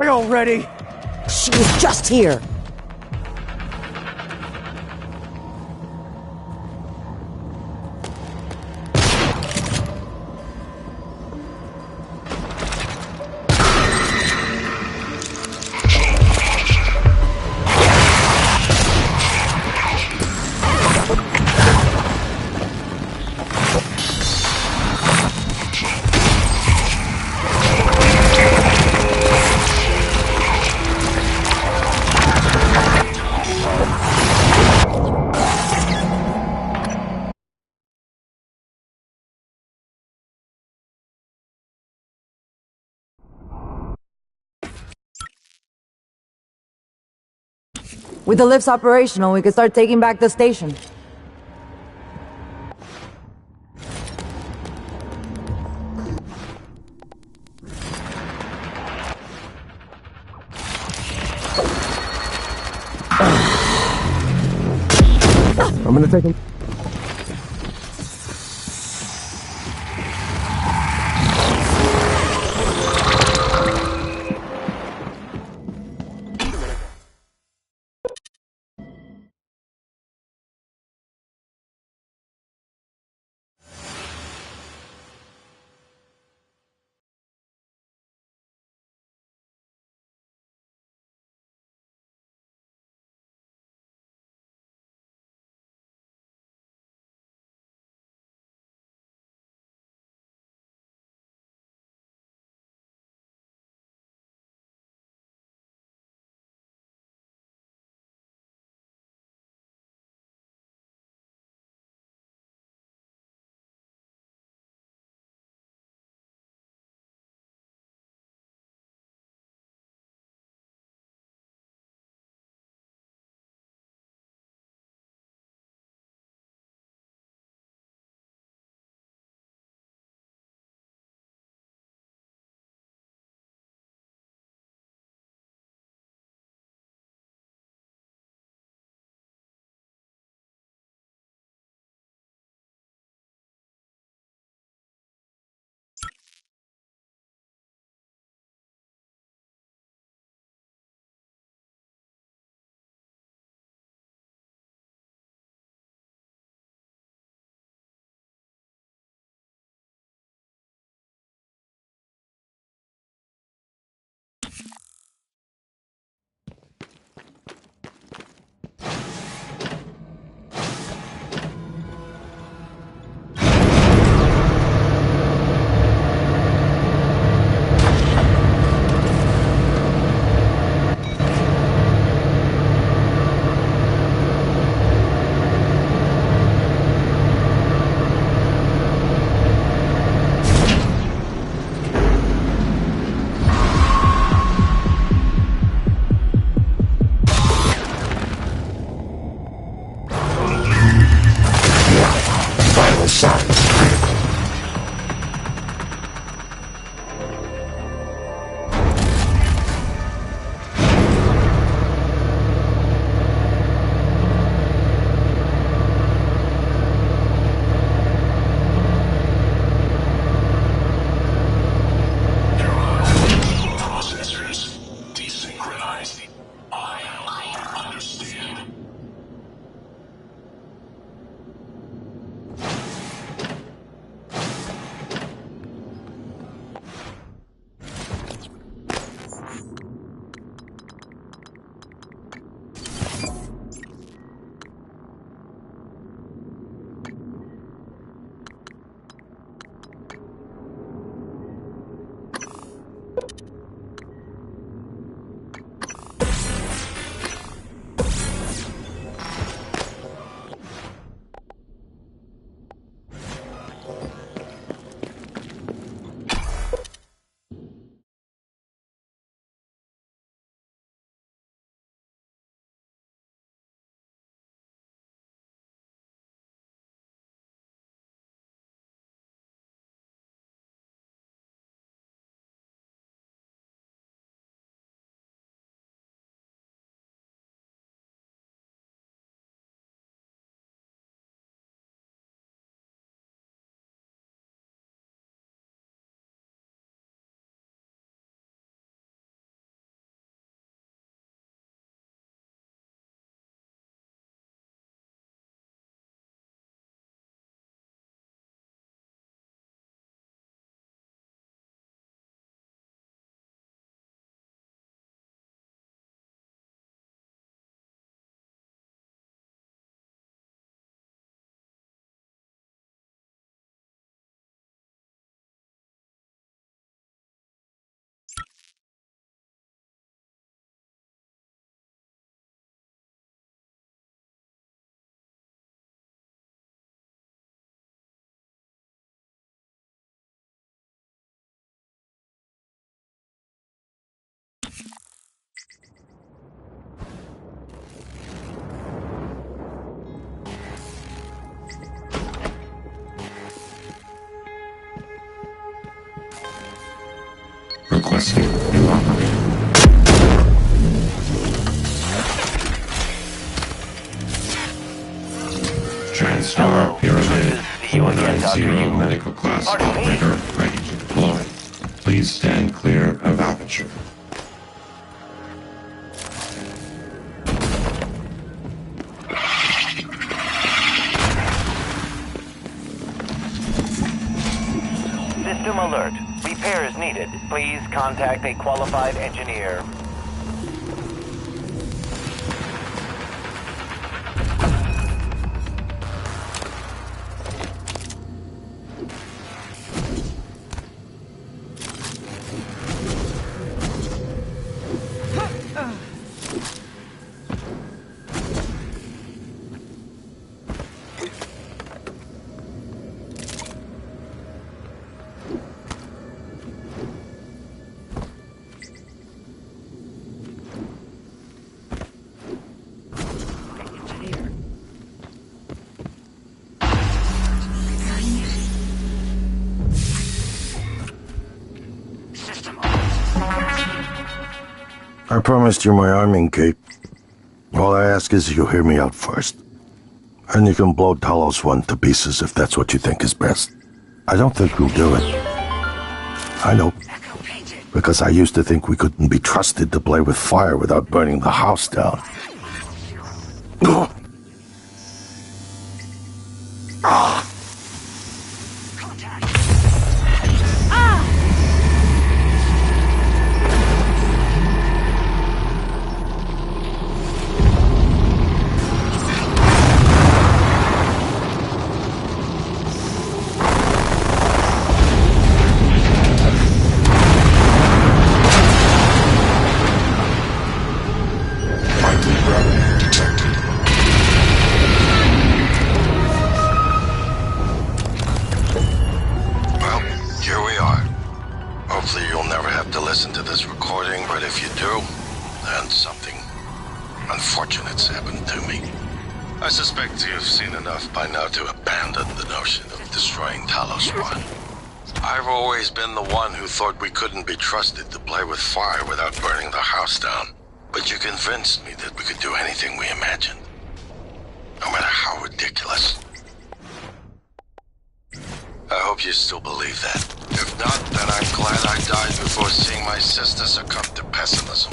Already? She was just here. With the lifts operational, we could start taking back the station. I'm gonna take him. Vital signs critical. Requesting new operator. TranStar Pyramid 490 medical class operator ready to deploy. Please stand clear of aperture. System alert. Repairs needed. Please contact a qualified engineer. I promised you my arming, Kate. All I ask is you hear me out first. And you can blow Talos 1 to pieces if that's what you think is best. I don't think you'll do it. I know. Because I used to think we couldn't be trusted to play with fire without burning the house down. Couldn't be trusted to play with fire without burning the house down. But you convinced me that we could do anything we imagined. No matter how ridiculous. I hope you still believe that. If not, then I'm glad I died before seeing my sister succumb to pessimism.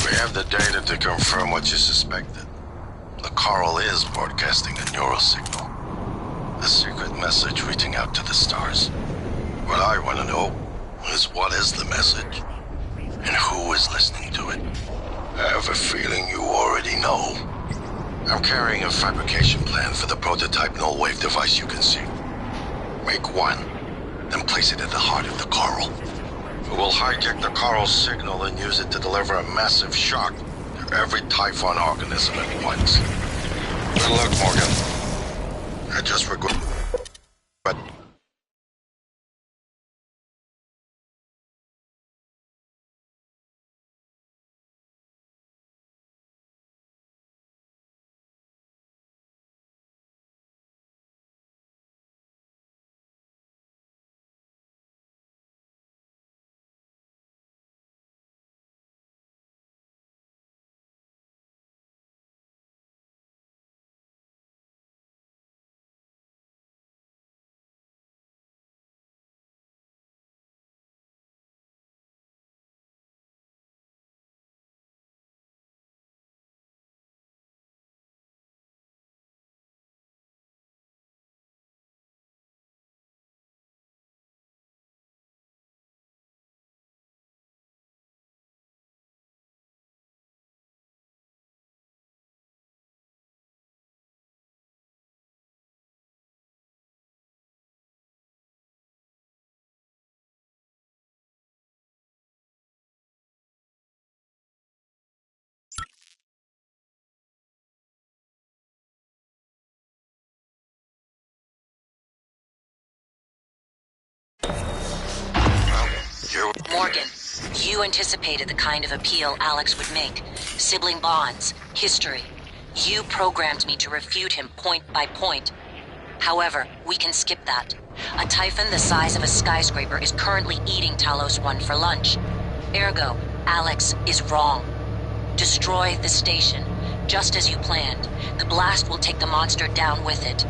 We have the data to confirm what you suspected. The coral is broadcasting a neural signal. A secret message reaching out to the stars. What I want to know is what is the message, and who is listening to it. I have a feeling you already know. I'm carrying a fabrication plan for the prototype null-wave device you can see. Make one, then place it at the heart of the coral. We will hijack the coral's signal and use it to deliver a massive shock to every Typhon organism at once. Good luck, Morgan. I just regret... but... Morgan, you anticipated the kind of appeal Alex would make. Sibling bonds, history. You programmed me to refute him point by point. However, we can skip that. A Typhon the size of a skyscraper is currently eating Talos 1 for lunch. Ergo, Alex is wrong. Destroy the station, just as you planned. The blast will take the monster down with it.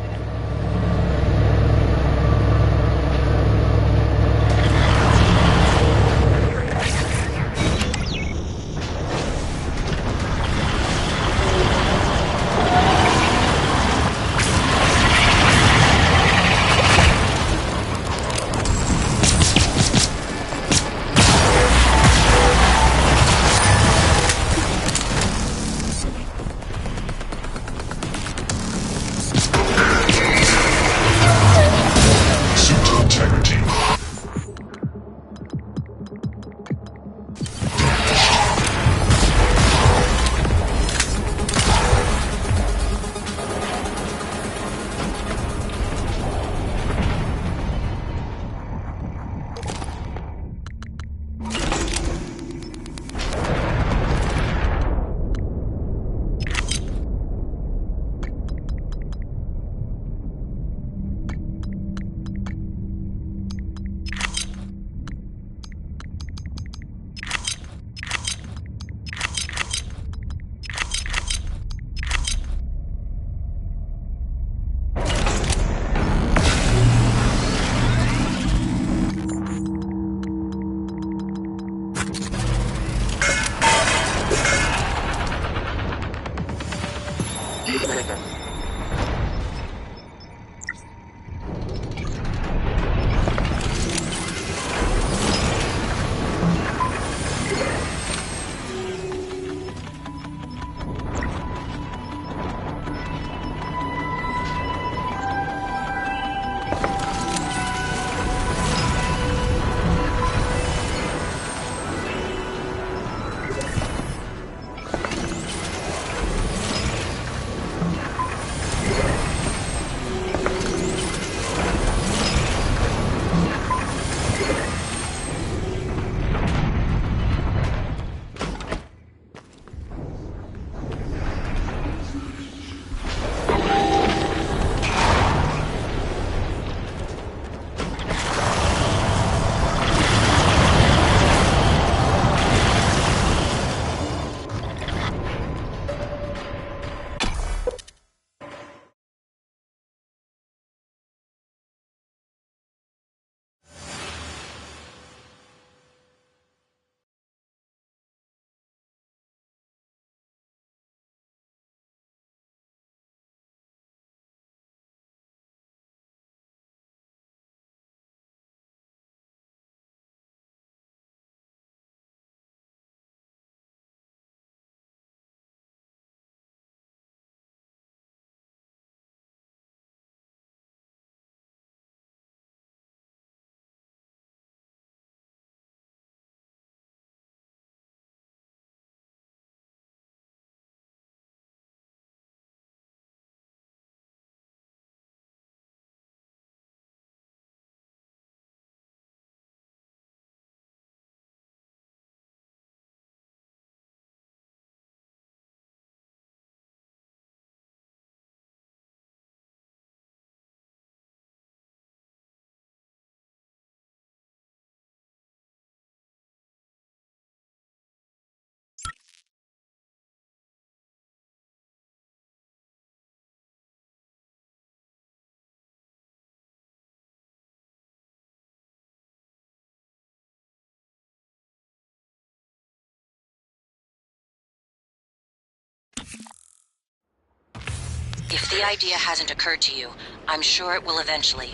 If the idea hasn't occurred to you, I'm sure it will eventually.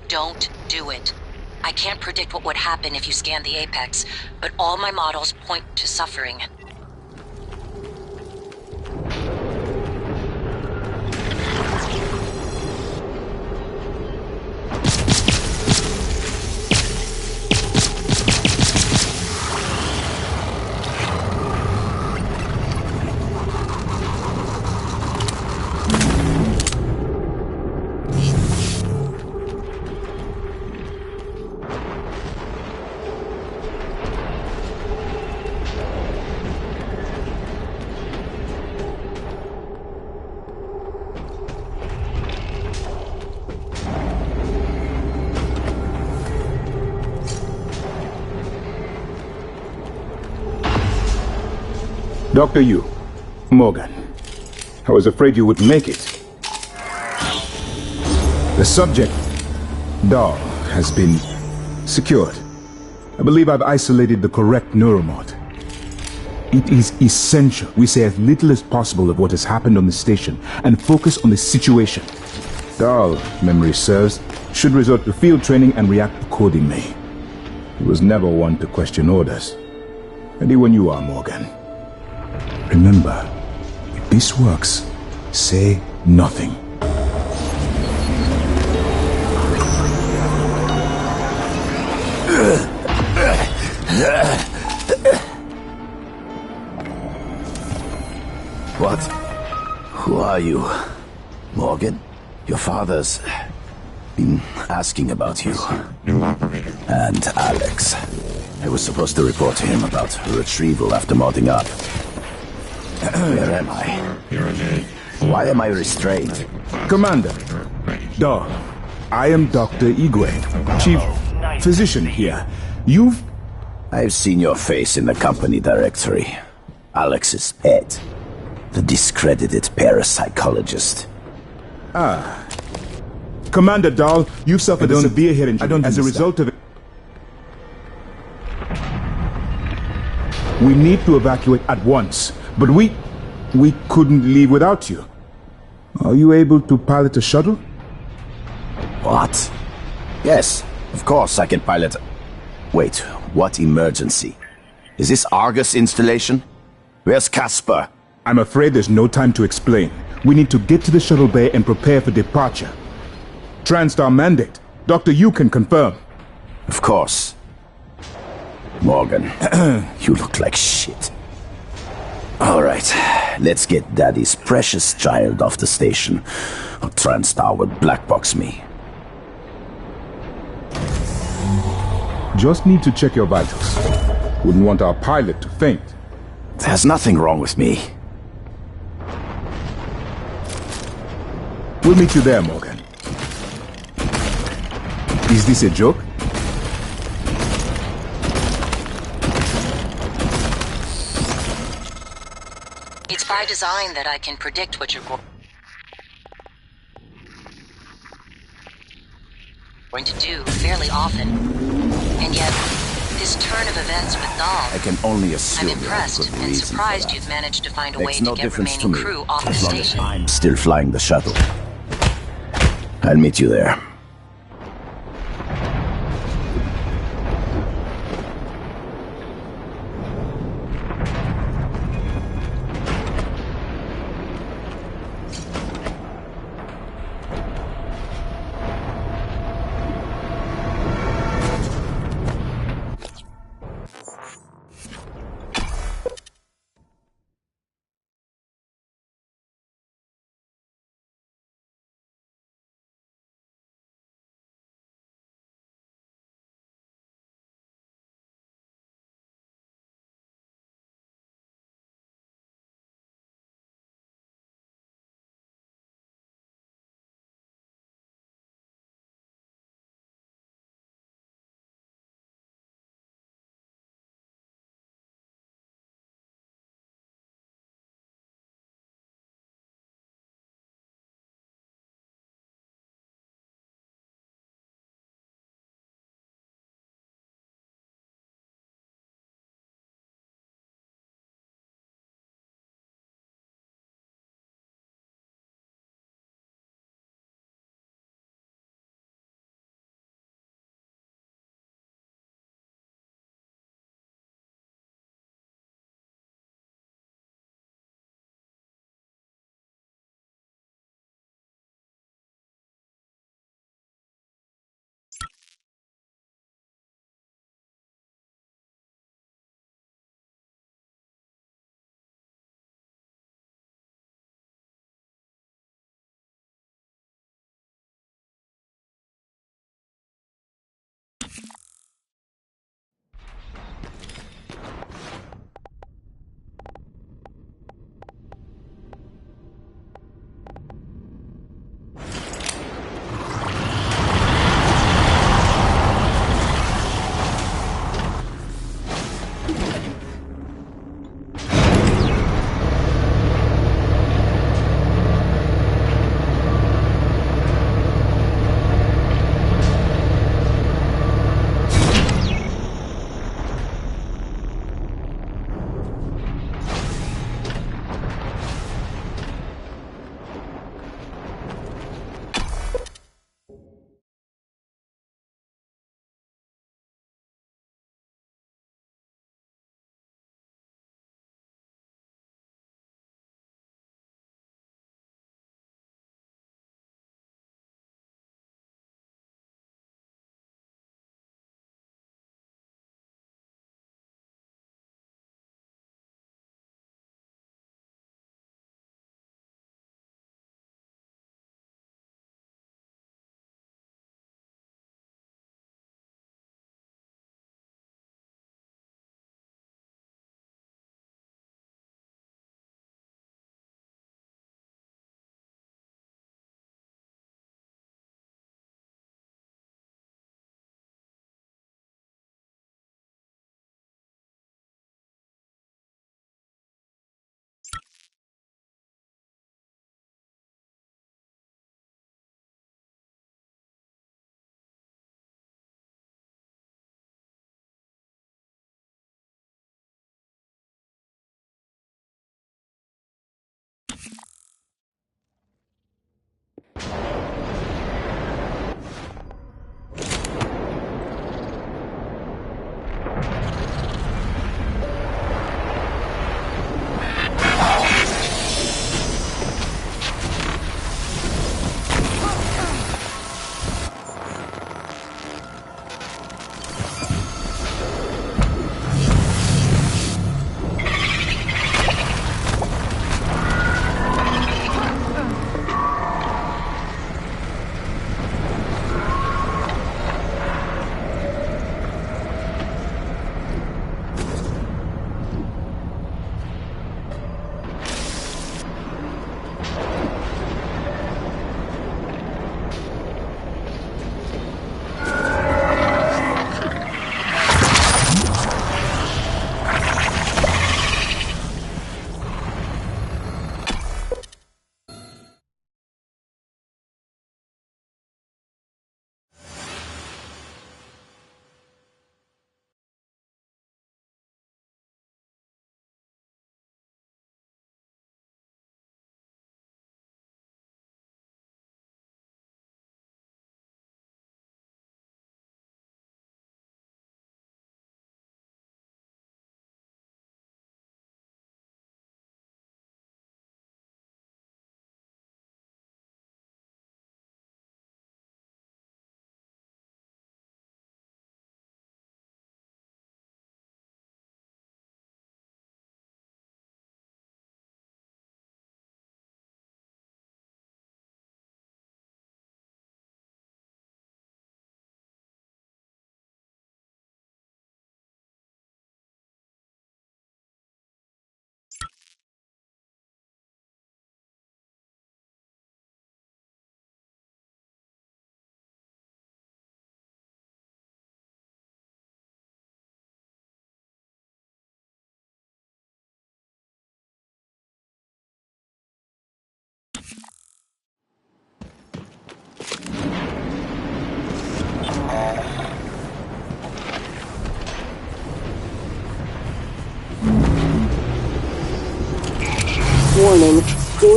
Don't do it. I can't predict what would happen if you scanned the Apex, but all my models point to suffering. Dr. Yu, Morgan, I was afraid you wouldn't make it. The subject, Dahl, has been secured. I believe I've isolated the correct neuromod. It is essential we say as little as possible of what has happened on the station and focus on the situation. Dahl, memory serves, should resort to field training and react accordingly. He was never one to question orders. Ready when you are, Morgan. Remember, if this works, say nothing. What? Who are you? Morgan? Your father's been asking about you. New operator. And Alex. I was supposed to report to him about retrieval after modding up. Where am I? Why am I restrained? Commander, Dahl, I am Dr. Igwe, Chief Physician here. I've seen your face in the company directory. Alex's pet. The discredited parapsychologist. Ah. Commander Dahl, you've suffered a severe head injury as a result of it. We need to evacuate at once, but we couldn't leave without you. Are you able to pilot a shuttle? What? Yes, of course I can pilot. Wait, what emergency? Is this Argus installation? Where's Casper? I'm afraid there's no time to explain. We need to get to the shuttle bay and prepare for departure. TranStar mandate. Dr. Yu can confirm. Of course. Morgan, you look like shit. Alright, let's get Daddy's precious child off the station, or TranStar will blackbox me. Just need to check your vitals. Wouldn't want our pilot to faint. There's nothing wrong with me. We'll meet you there, Morgan. Is this a joke? It's by design that I can predict what you're going to do fairly often. And yet, this turn of events with Dahl, I can only assume I'm impressed and surprised you've managed to find a way Makes to no get difference to remaining me, crew off the as long as station. I'm still flying the shuttle. I'll meet you there.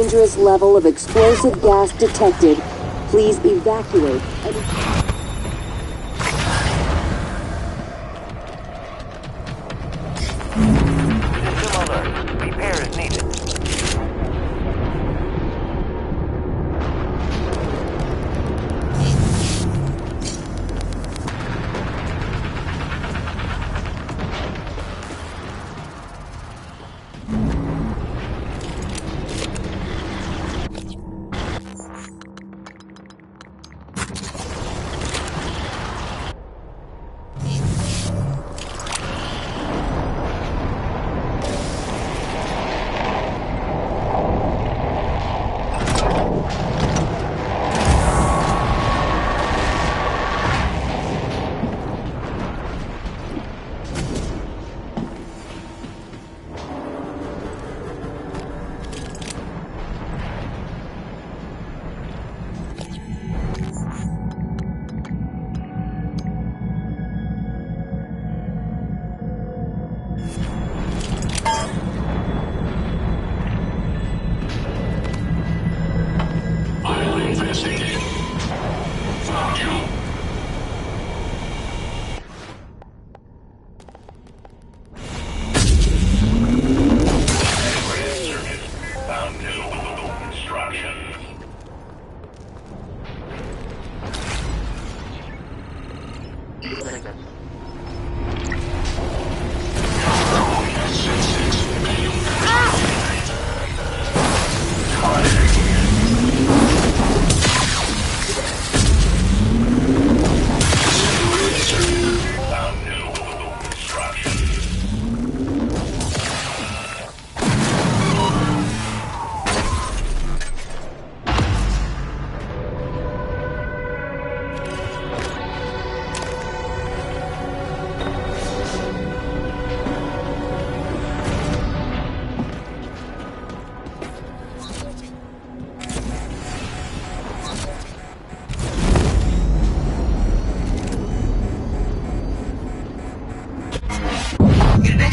Dangerous level of explosive gas detected. Please evacuate. System alert. Repair is needed.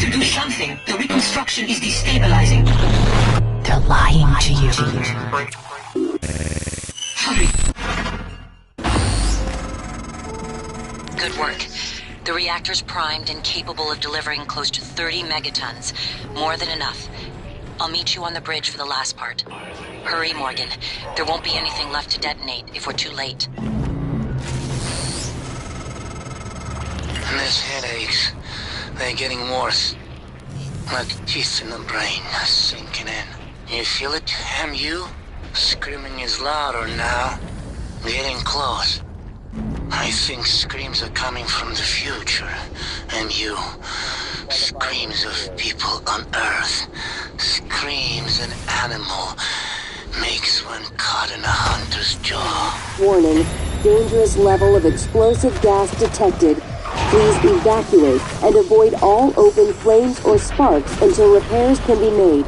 Do something. The reconstruction is destabilizing. They're lying to you. Hurry. Good work. The reactor's primed and capable of delivering close to 30 megatons. More than enough. I'll meet you on the bridge for the last part. Hurry, Morgan. There won't be anything left to detonate if we're too late. This headaches. They're getting worse. Like teeth in the brain, sinking in. You feel it, MU? Screaming is louder now. Getting close. I think screams are coming from the future. MU. Screams of people on Earth. Screams an animal makes one caught in a hunter's jaw. Warning. Dangerous level of explosive gas detected. Please evacuate and avoid all open flames or sparks until repairs can be made.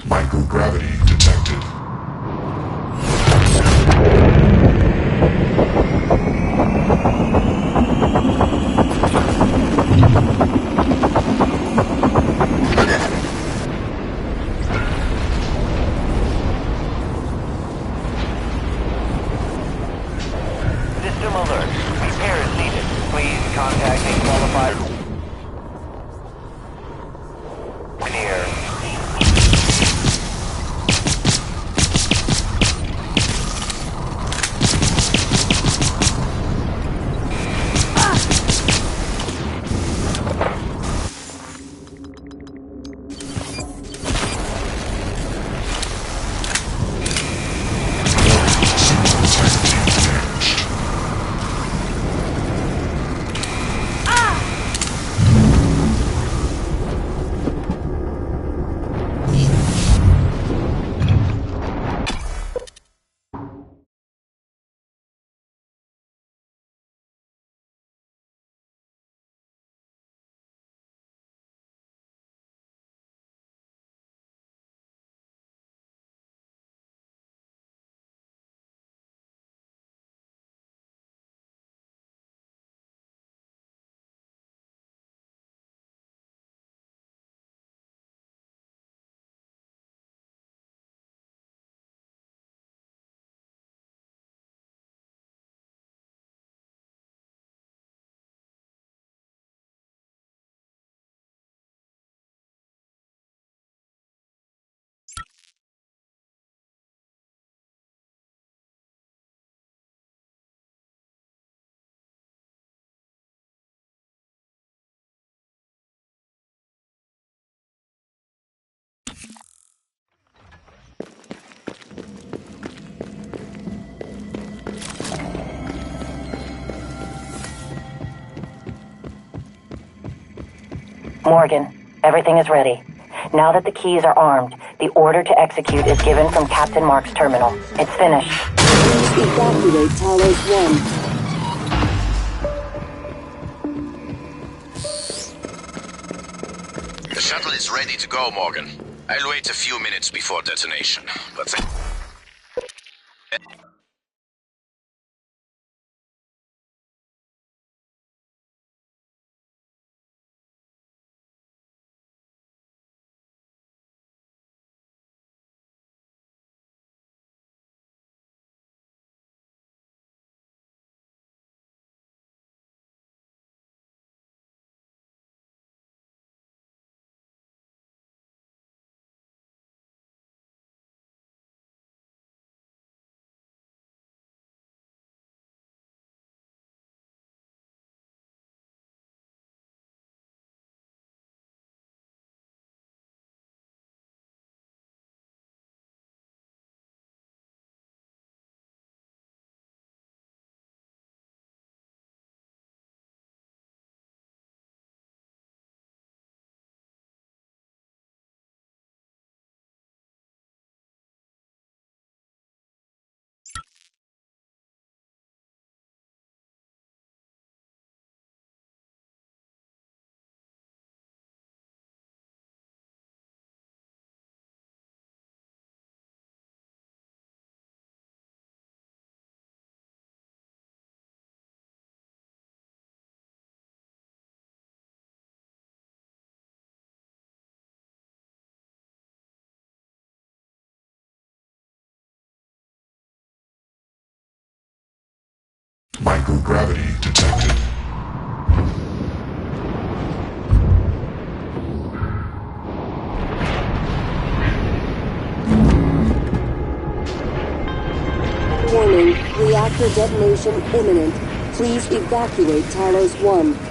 Microgravity detected. System alert. Repair is needed. Please contact a qualified engineer. Morgan, everything is ready. Now that the keys are armed, the order to execute is given from Captain Mark's terminal. It's finished. Evacuate Talos 1. The shuttle is ready to go, Morgan. I'll wait a few minutes before detonation, but... Microgravity detected. Warning, reactor detonation imminent. Please evacuate Talos 1.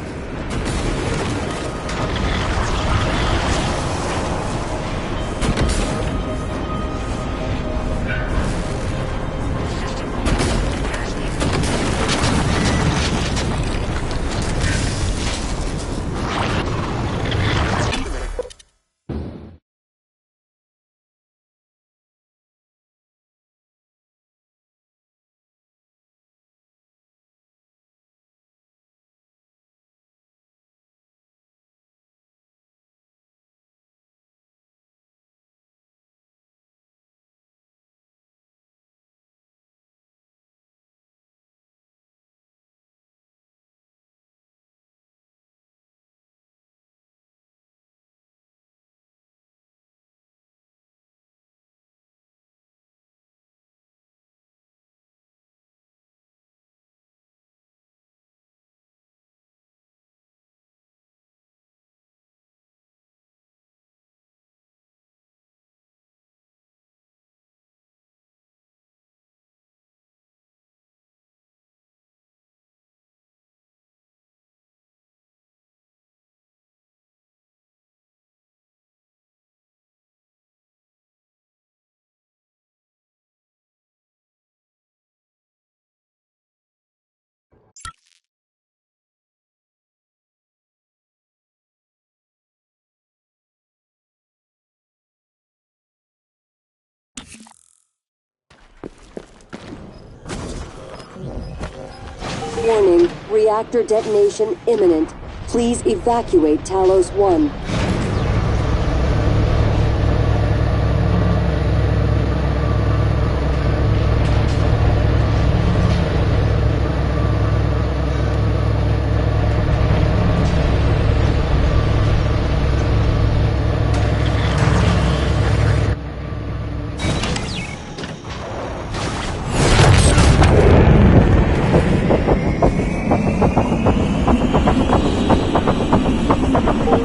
Warning, reactor detonation imminent. Please evacuate Talos 1.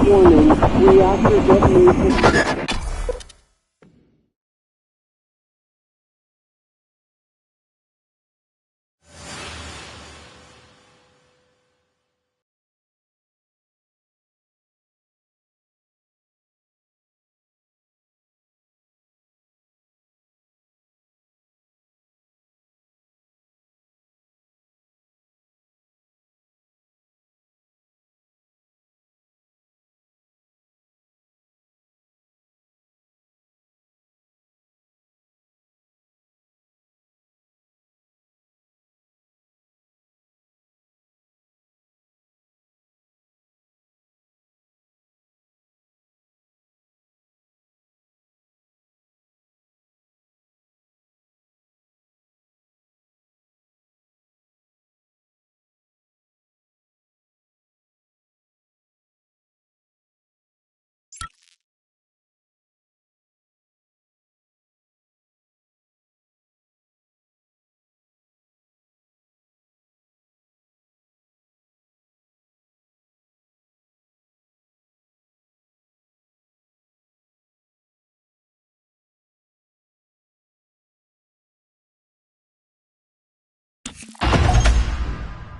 Warning, reactor detonation.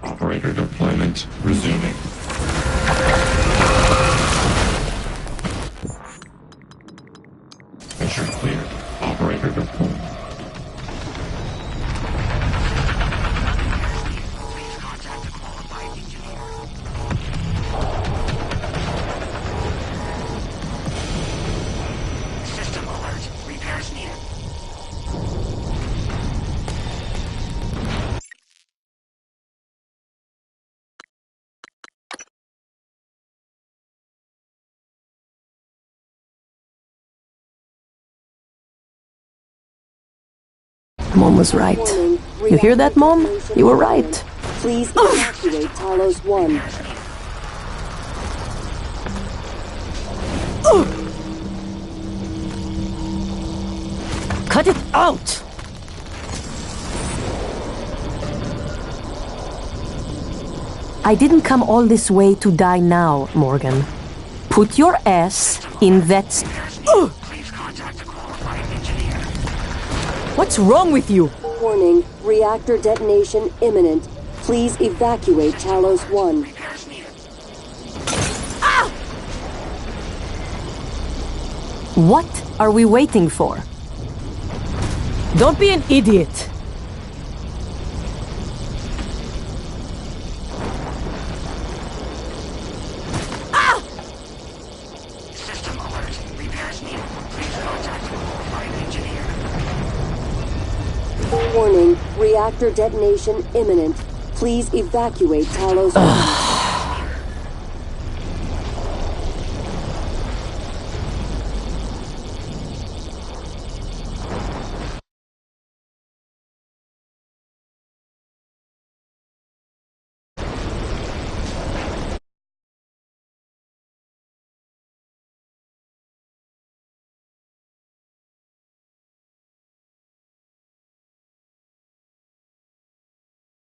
Operator deployment resuming. Mission cleared. Operator deployed. System alert. Repairs needed. Mom was right. You hear that, Mom? You were right. Please evacuate Talos 1. Cut it out! I didn't come all this way to die now, Morgan. Put your ass in that... What's wrong with you? Warning, reactor detonation imminent. Please evacuate Talos 1. What are we waiting for? Don't be an idiot. System alert. Repairs needed. Please contact qualified engineer. Warning, reactor detonation imminent. Please evacuate Talos 1.